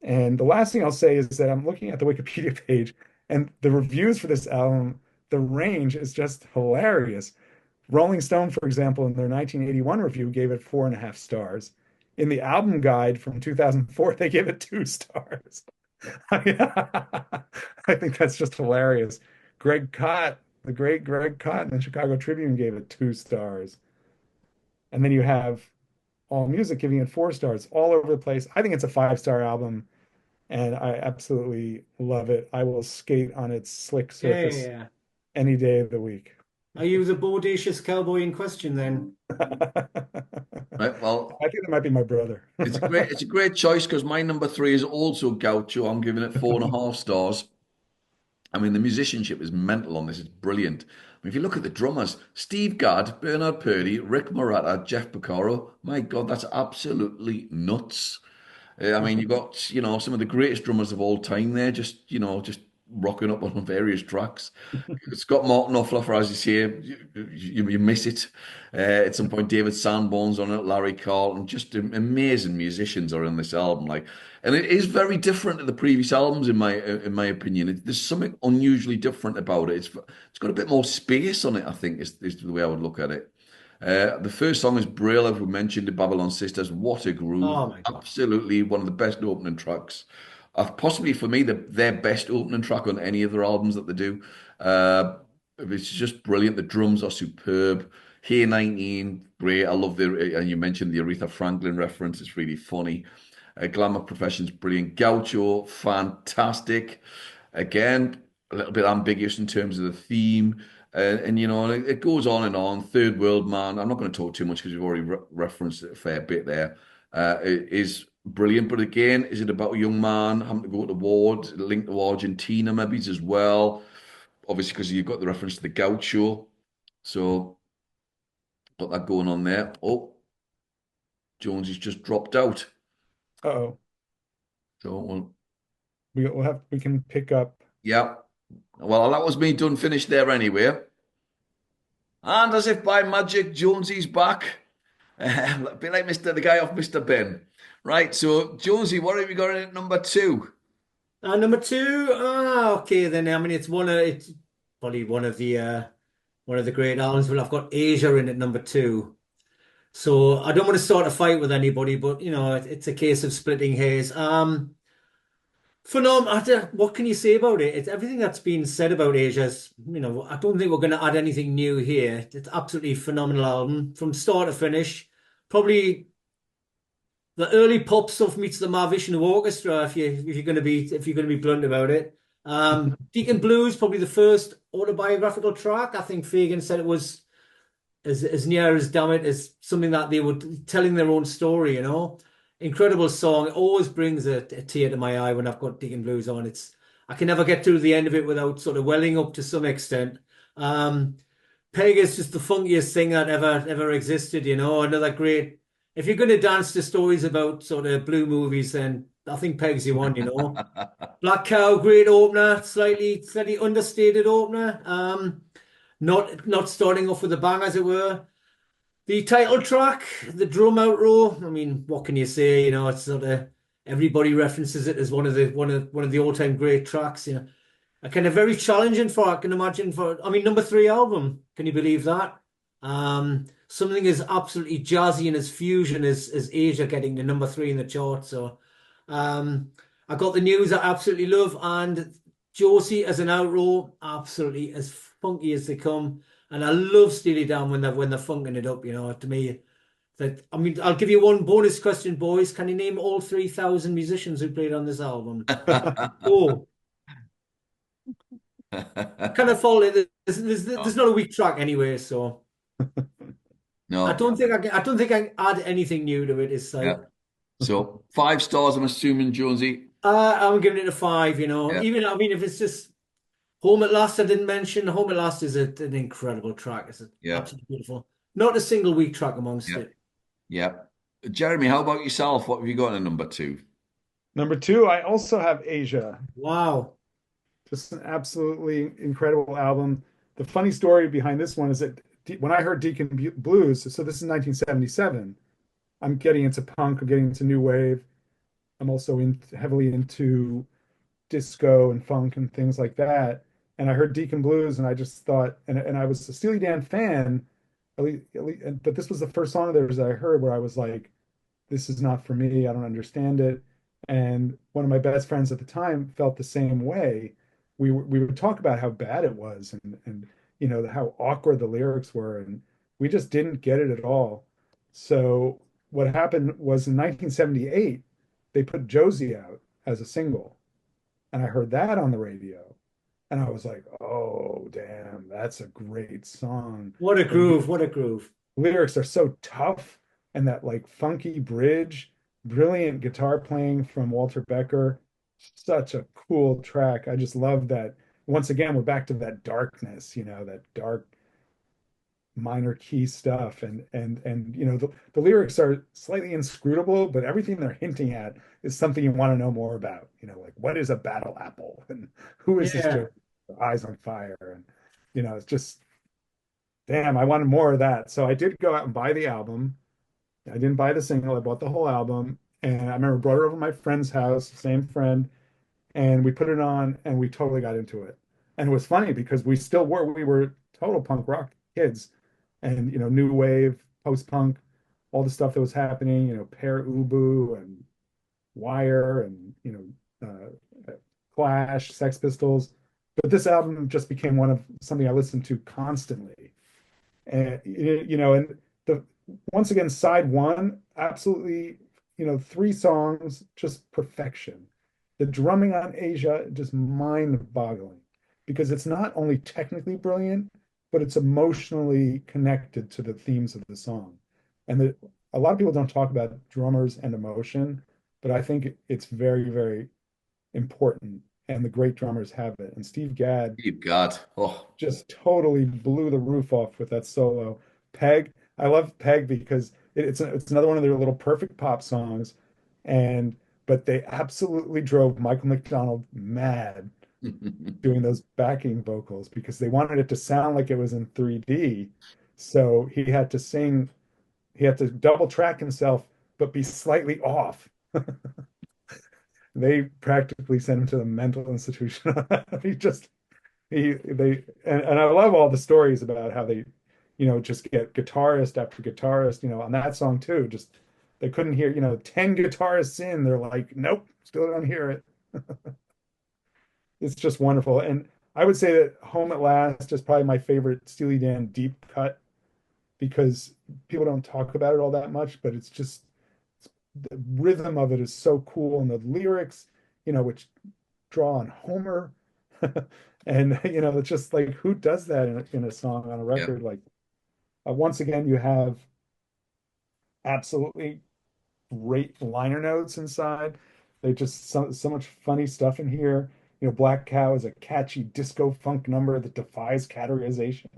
And the last thing I'll say is that I'm looking at the Wikipedia page and the reviews for this album, the range is just hilarious. Rolling Stone, for example, in their 1981 review, gave it 4.5 stars. In the album guide from 2004, they gave it 2 stars. I think that's just hilarious. Greg Kot, the great Greg Kot in the Chicago Tribune gave it 2 stars. And then you have All Music giving it 4 stars all over the place. I think it's a 5-star album, and I absolutely love it. I will skate on its slick surface Yeah. any day of the week. Are you the bodacious cowboy in question then? Right. I Well, think that might be my brother. it's a great choice because my number three is also Gaucho. I'm giving it 4.5 stars. I mean, the musicianship is mental on this. It's brilliant. I mean, if you look at the drummers, Steve Gadd, Bernard Purdy, Rick Moratta, Jeff Porcaro, my God, that's absolutely nuts. I mean, you've got, some of the greatest drummers of all time there, just rocking up on various tracks. Scott Martin Knopfler, as you say, you miss it. At some point, David Sanborn's on it, Larry Carlton, just amazing musicians are on this album. And it is very different to the previous albums, in my opinion. There's something unusually different about it. It's got a bit more space on it, I think, is the way I would look at it. The first song is Braille, as we mentioned, the Babylon Sisters. What a groove. Oh my God. Absolutely one of the best opening tracks. Possibly for me, their best opening track on any of their albums that they do. It's just brilliant. The drums are superb. Hey 19, great. I love and you mentioned the Aretha Franklin reference. It's really funny. Glamour Profession's brilliant. Gaucho, fantastic. Again, a little bit ambiguous in terms of the theme. It goes on and on. Third World Man, I'm not going to talk too much because we've already referenced it a fair bit there. It is brilliant. But again, is it about a young man having to go to war, linked to Argentina maybe as well? Obviously, because you've got the reference to the Gaucho. So, got that going on there. Oh, Jonesy's just dropped out. Uh-oh. So, well, We can pick up. yeah. Well, that was me done finished there anyway. And as if by magic, Jonesy's back. A bit like the guy off Mr. Ben. Right, so Jonesy, what have you got in at number two? Number two, okay then. I mean, it's probably one of the great albums. Well, I've got Asia in at number two. So I don't want to start a fight with anybody, but it's a case of splitting hairs. Phenomenal. What can you say about it? It's everything that's been said about Asia's, I don't think we're going to add anything new here. It's absolutely phenomenal album from start to finish. Probably the early pop stuff meets the Mahavishnu Orchestra if you're going to be blunt about it. Deacon Blues, probably the first autobiographical track. I think Fagan said it was as near as damn it as something that they were telling their own story. Incredible song. It always brings a tear to my eye when I've got Deacon Blues on. I can never get to the end of it without sort of welling up to some extent. Um, Peg is just the funkiest thing that ever existed. Another great. If you're going to dance to stories about sort of blue movies, then I think Peg's the one. Black Cow, great opener, slightly understated opener. Not starting off with a bang, as it were. The title track, the drum outro. I mean, what can you say? It's sort of everybody references it as one of the all-time great tracks. A kind of very challenging for I can imagine I mean, number three album. Can you believe that? Something as absolutely jazzy and as fusion as Asia getting to number three in the chart. So, I got the news I absolutely love, and Josie as an outro, absolutely as funky as they come. And I love Steely Dan when they're funking it up. To me, I mean, I'll give you one bonus question, boys. Can you name all 3,000 musicians who played on this album? Oh, kind of follow it. There's not a weak track anyway, so No, I don't think I can add anything new to it. It's yeah. like So 5 stars, I'm assuming, Jonesy. I'm giving it a five. Yeah, Even I mean, if it's just Home at Last, I didn't mention. Home at Last is an incredible track. It's yeah, absolutely beautiful. Not a single weak track amongst yeah, it. yeah. Jeremy, how about yourself? What have you got in number two? Number two, I also have Asia. Wow. Just an absolutely incredible album. The funny story behind this one is that when I heard Deacon Blues, so this is 1977, I'm getting into punk, I'm getting into new wave. I'm also heavily into disco and funk and things like that. And I heard Deacon Blues, and I just thought, and I was a Steely Dan fan, but this was the first song of theirs that I heard where I was like, this is not for me. I don't understand it. And one of my best friends at the time felt the same way. We would talk about how bad it was, and how awkward the lyrics were, and we just didn't get it at all. So what happened was in 1978, they put Josie out as a single, and I heard that on the radio, and I was like, oh damn, that's a great song. What a The groove. What a groove. lyrics are so tough, and that like funky bridge, brilliant guitar playing from Walter Becker. Such a cool track. I just love that. Once again, we're back to that darkness, that dark minor key stuff. And the lyrics are slightly inscrutable, but everything they're hinting at is something you want to know more about. Like what is a battle apple and who is this Yeah. Joe? Eyes on fire. And it's just damn, I wanted more of that. So I did go out and buy the album. I didn't buy the single, I bought the whole album. And I remember brought it over to my friend's house, same friend, and we put it on and we totally got into it. And it was funny because we were total punk rock kids and new wave, post-punk, all the stuff that was happening, Pere Ubu and Wire and Clash, Sex Pistols. But this album just became one of something I listened to constantly. And and the once again, side one, absolutely, three songs, just perfection. The drumming on Asia, just mind-boggling because it's not only technically brilliant, but it's emotionally connected to the themes of the song. And a lot of people don't talk about drummers and emotion, but I think it's very, very important. And the great drummers have it. And Steve Gadd You've got, oh, just totally blew the roof off with that solo. Peg, I love Peg because it's another one of their little perfect pop songs, and but they absolutely drove Michael McDonald mad doing those backing vocals because they wanted it to sound like it was in 3D. So he had to double track himself, but be slightly off. They practically sent him to the mental institution. He just and I love all the stories about how they, just get guitarist after guitarist, on that song too. Just they couldn't hear, 10 guitarists in, they're like, nope, still don't hear it. It's just wonderful. And I would say that Home at Last is probably my favorite Steely Dan deep cut because people don't talk about it all that much, but the rhythm of it is so cool, and the lyrics, which draw on Homer. And it's just like who does that in a song on a yeah, record? Like once again, you have absolutely great liner notes inside. They just so much funny stuff in here. Black Cow is a catchy disco funk number that defies categorization.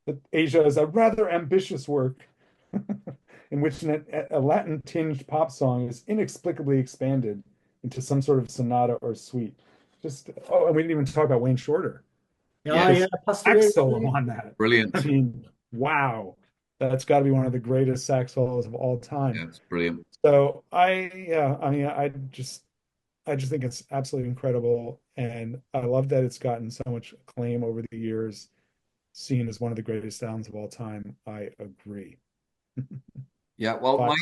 But Asia is a rather ambitious work in which a Latin tinged pop song is inexplicably expanded into some sort of sonata or suite. And we didn't even talk about Wayne Shorter. Yeah, yeah, yeah, His passed away sax solo recently. on that. I brilliant. mean, wow. That's got to be one of the greatest sax solos of all time. Yeah, it's brilliant. So yeah, I mean, I just think it's absolutely incredible. And I love that it's gotten so much acclaim over the years, seen as one of the greatest sounds of all time. I agree. Yeah, well, Five.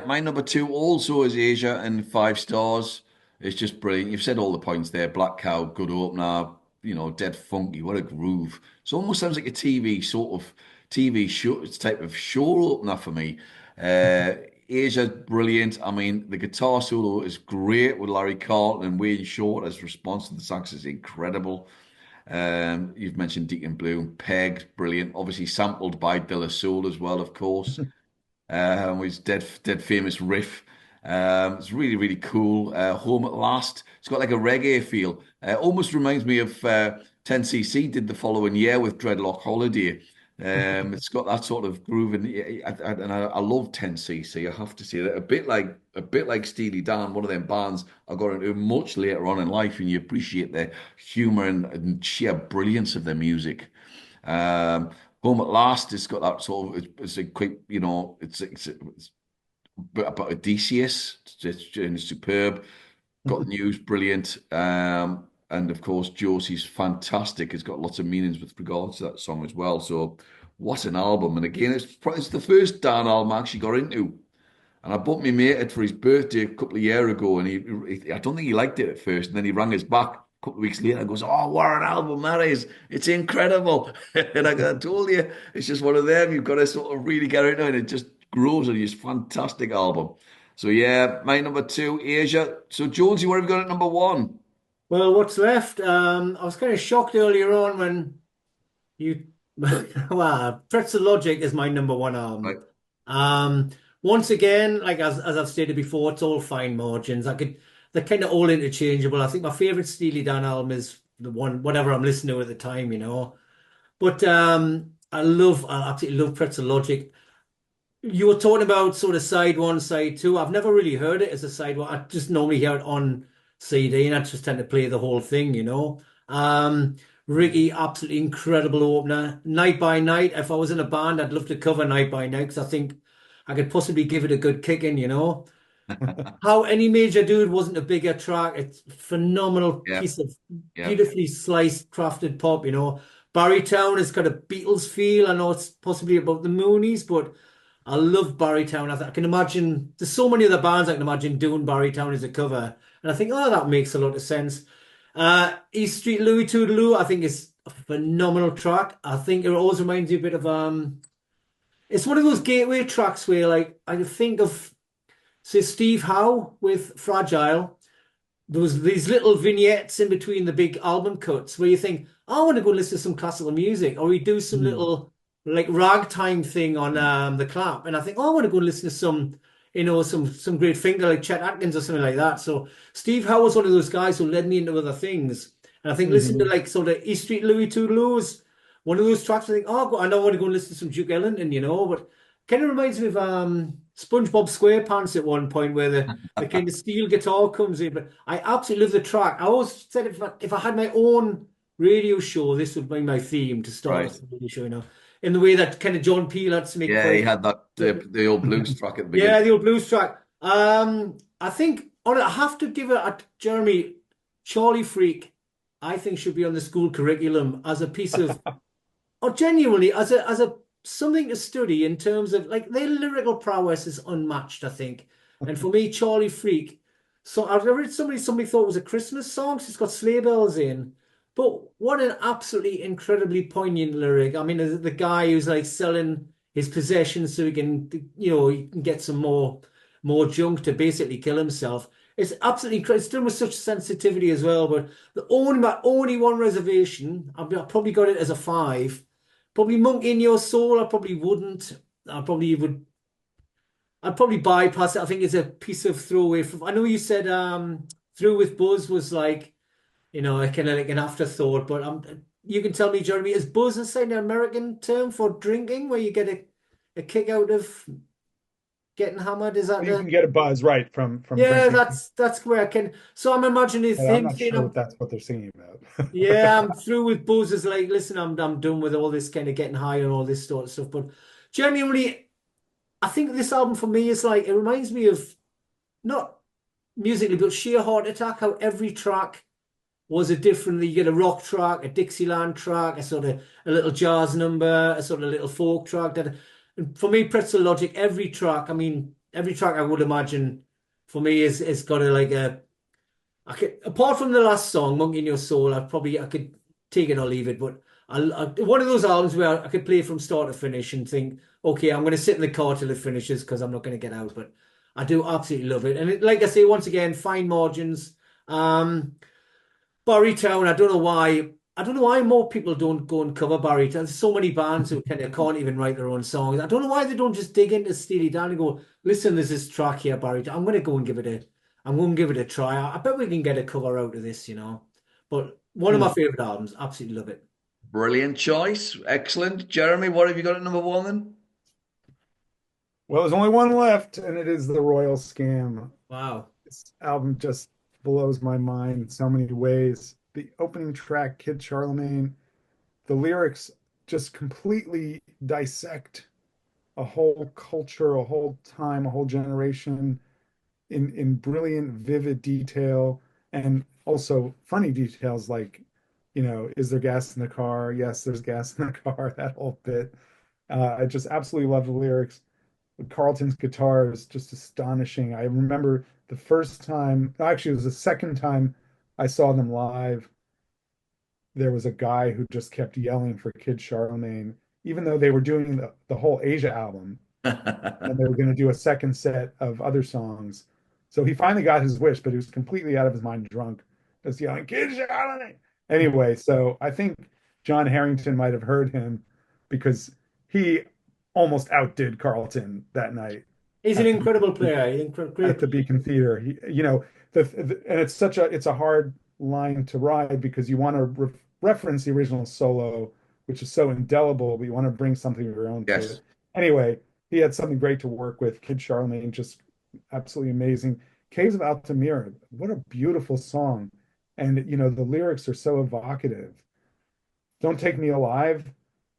my number two also is Asia and 5 stars. It's just brilliant. You've said all the points there. Black Cow, good opener, dead funky. What a groove. It almost sounds like a TV sort of TV show, it's type of show opener for me. Uh, Asia's brilliant. I mean, the guitar solo is great with Larry Carlton and Wayne Shorter's response to the sax is incredible. You've mentioned Deacon Blue, Peg, brilliant. Obviously sampled by De La Soul as well, of course. His dead famous riff. It's really, really cool. Home at Last. It's got like a reggae feel. Almost reminds me of 10cc did the following year with Dreadlock Holiday. It's got that sort of groove, and I love 10cc. I have to say that a bit like Steely Dan, one of them bands I got into much later on in life, and you appreciate their humor and sheer brilliance of their music. Um, Home at Last, it's got that sort of it's a quick, it's about Odysseus. It's superb. Got the news, brilliant. And of course, Josie's fantastic. It's got lots of meanings with regards to that song as well. So, what an album! And again, it's the first Dan album I actually got into. And I bought my mate it for his birthday a couple of years ago, and I don't think he liked it at first, and then he rang us back a couple of weeks later and goes, "Oh, what an album that is! It's incredible!" And I told you, it's just one of them. You've got to sort of really get into it, and it just grows on you. It's a fantastic album. So yeah, my number two, Asia. So Jonesy, what have you got at number one? Well, what's left? I was kind of shocked earlier on when you, wow, Pretzel Logic is my number one Right. album. Um, Once again, like as I've stated before, it's all fine margins. They're kind of all interchangeable. I think my favorite Steely Dan album is the one, whatever I'm listening to at the time, you know. But I absolutely love Pretzel Logic. You were talking about sort of side one, side two. I've never really heard it as a side one. I just normally hear it on CD, and I just tend to play the whole thing, you know. Ricky, absolutely incredible opener. Night by Night. If I was in a band, I'd love to cover Night by Night because I think I could possibly give it a good kick in, you know. How Any Major Dude wasn't a bigger track. It's a phenomenal Yeah, piece of yeah, beautifully sliced, crafted pop, you know. Barrytown has got a Beatles feel. I know it's possibly about the Moonies, but I love Barrytown. I can imagine there's so many other bands I can imagine doing Barrytown as a cover. And I think, oh, that makes a lot of sense. East Street Louie Toodaloo, I think is a phenomenal track. I think it always reminds you a bit of it's one of those gateway tracks where like I think of say Steve Howe with Fragile. There was these little vignettes in between the big album cuts where you think, I want to go listen to some classical music, or we do some Mm. little like ragtime thing on the clap, and I think, oh, I want to go listen to some, some great finger like Chet Atkins or something like that. So Steve Howe was one of those guys who led me into other things, and I think listen to Mhm. like sort of East Street Louis Toulouse, one of those tracks. I think, oh, I know I want to go and listen to some Duke Ellington, but kind of reminds me of SpongeBob SquarePants at one point where the kind of steel guitar comes in. But I absolutely love the track. I always said if I had my own radio show, this would be my theme to start Right. off the radio show, in the way that kind of John Peel had to make Yeah, he quite had that the old blues track at the beginning. yeah, the old blues track. I think on it, I have to give it a Jeremy Charlie Freak. I think should be on the school curriculum as a piece of or genuinely as a something to study in terms of like their lyrical prowess is unmatched, I think. And for me, Charlie Freak. So I've read somebody thought it was a Christmas song, so it's got sleigh bells in. But what an absolutely incredibly poignant lyric. I mean, the guy who's like selling his possessions so he can, he can get some more junk to basically kill himself. It's absolutely incredible. It's done with such sensitivity as well. But my only one reservation, I probably got it as a five. Probably Monk in Your Soul, I probably wouldn't. I probably would. I'd probably bypass it. I think it's a piece of throwaway. I know you said Through with Buzz was like, a kind of like an afterthought, but you can tell me, Jeremy, is buzz an American term for drinking where you get a kick out of getting hammered? Is that You the can get a buzz right from yeah, drinking, that's where I can. So I'm imagining but I'm him not saying, sure if that's what they're singing yeah, about. I'm through with booze. Is like, listen, I'm done with all this kind of getting high and all this sort of stuff. But genuinely, I think this album for me is like it reminds me of not musically, but sheer Heart Attack. How every track was a different. You get a rock track, a Dixieland track, a sort of a little jazz number, a sort of little folk track. And for me, Pretzel Logic, every track. I mean, every track I would imagine for me is got a like a I could, apart from the last song, "Monkey in Your Soul," I could take it or leave it. But one of those albums where I could play from start to finish and think, okay, I'm going to sit in the car till it finishes because I'm not going to get out. But I do absolutely love it, and like I say, once again, fine margins. Um, Barrytown, I don't know why. I don't know why more people don't go and cover Barrytown. There's so many bands who kind of can't even write their own songs. I don't know why they don't just dig into Steely Dan and go, listen, there's this track here, Barrytown. I'm going to give it a try. I bet we can get a cover out of this. But one of my Hmm. favorite albums. Absolutely love it. Brilliant choice. Excellent. Jeremy, what have you got at number one then? Well, there's only one left, and it is The Royal Scam. Wow. This album just blows my mind in so many ways. The opening track, Kid Charlemagne, the lyrics just completely dissect a whole culture, a whole time, a whole generation in brilliant, vivid detail, and also funny details like, is there gas in the car? Yes, there's gas in the car, that whole bit. I just absolutely love the lyrics. Carlton's guitar is just astonishing. I remember the first time, actually, it was the second time I saw them live. There was a guy who just kept yelling for Kid Charlemagne, even though they were doing the whole Asia album and they were going to do a second set of other songs. So he finally got his wish, but he was completely out of his mind drunk, just yelling, Kid Charlemagne. Anyway, so I think John Harrington might have heard him because he almost outdid Carlton that night He's an at the incredible player. He's a great at the player. Beacon Theater. And it's a hard line to ride because you want to reference the original solo, which is so indelible, but you want to bring something of your own to Yes. it. Anyway, he had something great to work with. Kid Charlemagne, just absolutely amazing. Caves of Altamira, what a beautiful song. And the lyrics are so evocative. Don't Take Me Alive,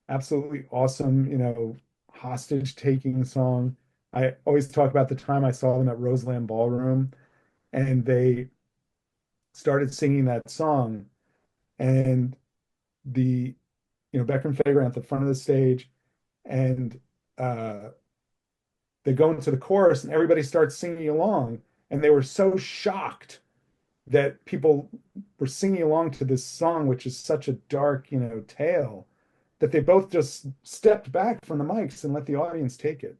absolutely awesome, hostage taking song. I always talk about the time I saw them at Roseland Ballroom and they started singing that song and the Becker and Fager at the front of the stage and uh they go into the chorus and everybody starts singing along and they were so shocked that people were singing along to this song, which is such a dark, tale, that they both just stepped back from the mics and let the audience take it.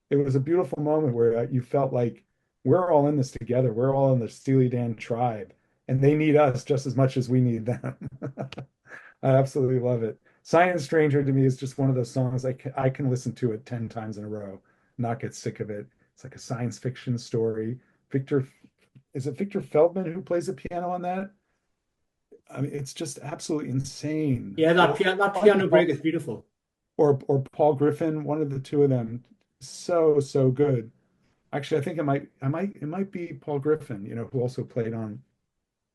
It was a beautiful moment where you felt like we're all in this together. We're all in the Steely Dan tribe, and they need us just as much as we need them. I absolutely love it. Science Stranger to me is just one of those songs I can listen to it 10 times in a row, not get sick of it. It's like a science fiction story. Victor, is it Victor Feldman who plays the piano on that? I mean, it's just absolutely insane. Yeah, Or that piano break is beautiful. or Paul Griffin, one of the two of them, so good. Actually, I think it might be Paul Griffin, who also played on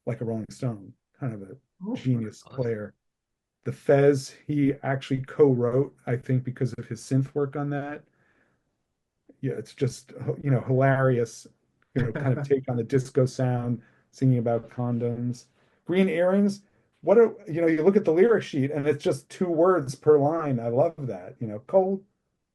like a Rolling Stone, kind of a Oh my genius God. player. The Fez, he actually co-wrote, I think, because of his synth work on that. Yeah, it's just, hilarious, kind of take on the disco sound, singing about condoms. Green Earrings, you look at the lyric sheet and it's just 2 words per line. I love that. Cold,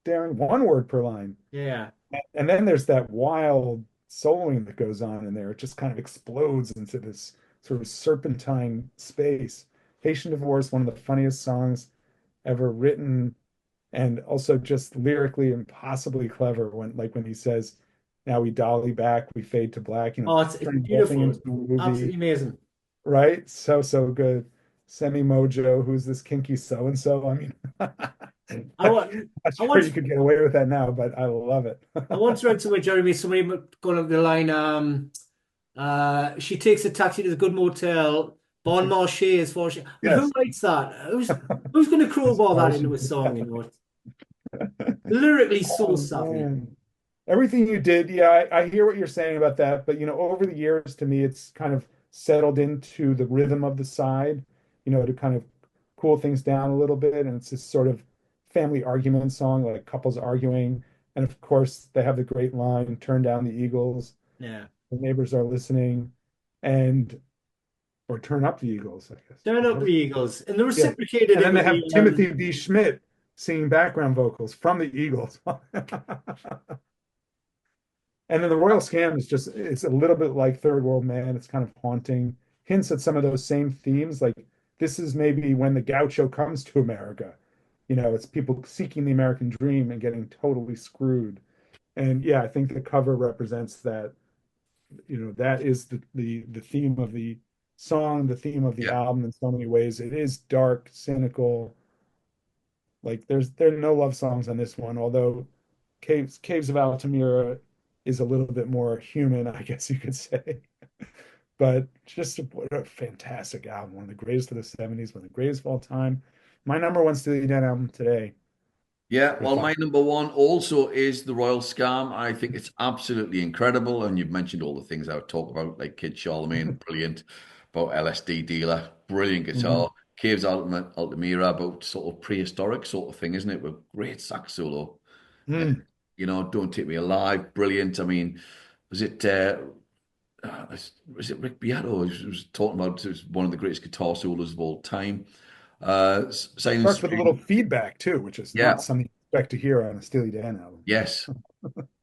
daring, 1 word per line. Yeah. And then there's that wild soloing that goes on in there. It just kind of explodes into this sort of serpentine space. Haitian Divorce, one of the funniest songs ever written, and also just lyrically impossibly clever when he says, "Now we dolly back, we fade to black," Oh, it's turning the whole thing beautiful. into a movie, Absolutely amazing. right? So good. Semi Mojo, who's this kinky so and so? I mean, I'm I want, not I sure once, you could get away with that now, but I love it. I once read somewhere, Jeremy, somebody going up the line, she takes a taxi to the good motel, Bon Marché is for she. Who Yes. writes that? Who's going to As crowbar far that as you into a can song? tell. Lyrically so Oh savvy. man. Everything you did, yeah, I hear what you're saying about that, but over the years to me it's kind of settled into the rhythm of the side, to kind of cool things down a little bit. And it's this sort of family argument song, like couples arguing. And of course they have the great line, turn down the Eagles, Yeah. the neighbors are listening, and or turn up the Eagles, I guess. Turn Is up that the what- Eagles. And they Yeah. reciprocated And it then they with the have Timothy D. Schmidt singing background vocals from the Eagles. And then the Royal Scam is just, it's a little bit like Third World Man. It's kind of haunting, hints at some of those same themes. Like this is maybe when the gaucho comes to America. It's people seeking the American dream and getting totally screwed. And yeah, I think the cover represents that. That is the theme of the song, the theme of the Yeah. album in so many ways. It is dark, cynical. Like there are no love songs on this one, although Caves of Altamira is a little bit more human, I guess you could say. But just what a fantastic album. One of the greatest of the 70s, one of the greatest of all time. My number one Steely Dan album today, Yeah, well, if I my number one also is the Royal Scam. I think it's absolutely incredible. And you've mentioned all the things I would talk about, like Kid Charlemagne, brilliant, about LSD Dealer, brilliant Mhm. guitar, Caves Altamira, about sort of prehistoric sort of thing, isn't it? With great sax solo. Uh, Mm. Don't Take Me Alive, brilliant. I mean, was it was it Rick Beato who was talking about it was one of the greatest guitar solos of all time? Silent Starts with a Stream, little feedback too, which is not yeah, something you expect to hear on a Steely Dan album. yes.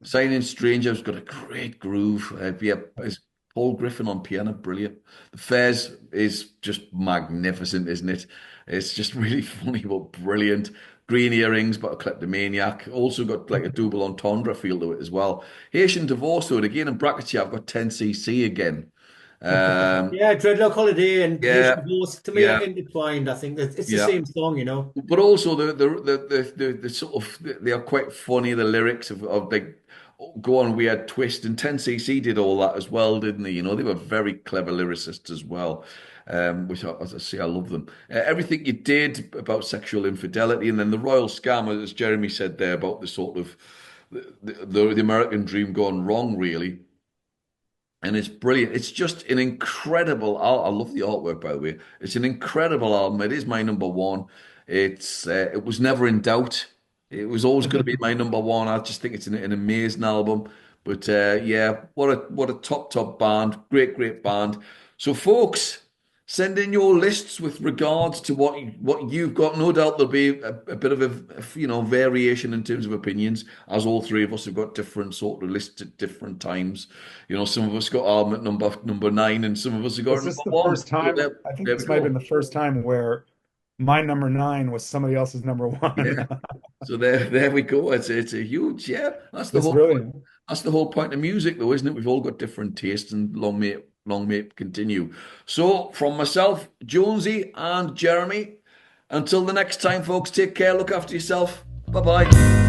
Signing Stranger's got a great groove. Yeah, it's Paul Griffin on piano, brilliant. The Fez is just magnificent, isn't it? It's just really funny, but brilliant. Green Earrings, but a kleptomaniac. Also got like a double entendre feel to it as well. Haitian Divorce, though, and again in brackets here, I've got 10cc again. Um, Yeah, Dreadlock Holiday and yeah, Haitian Divorce to me are yeah, intertwined. I think it's the yeah. same song. But also the sort of they are quite funny. The lyrics of like go on weird twist and 10cc did all that as well, didn't they? They were very clever lyricists as well. Which as I say, I love them. Everything you did about sexual infidelity, and then the royal scam, as Jeremy said there about the sort of the American dream gone wrong, really. And it's brilliant. It's just an incredible. I love the artwork, by the way. It's an incredible album. It is my number one. It was never in doubt. It was always going to be my number one. I just think it's an amazing album. But yeah, what a top band. Great band. So, folks, Send in your lists with regards to what you've got. No doubt there'll be a bit of variation in terms of opinions, as all three of us have got different sort of lists at different times. Some of us got album at number nine, and some of us have got Was it this number the one. first So time? there, I think there we this might have been go. the first time where my number nine was somebody else's number one. Yeah. So there we go. It's a huge, yeah. That's the It's whole point. brilliant. That's the whole point of music, though, isn't it? We've all got different tastes, and long may it continue. So, from myself, Jonesy, and Jeremy, until the next time, folks, take care, look after yourself. Bye bye.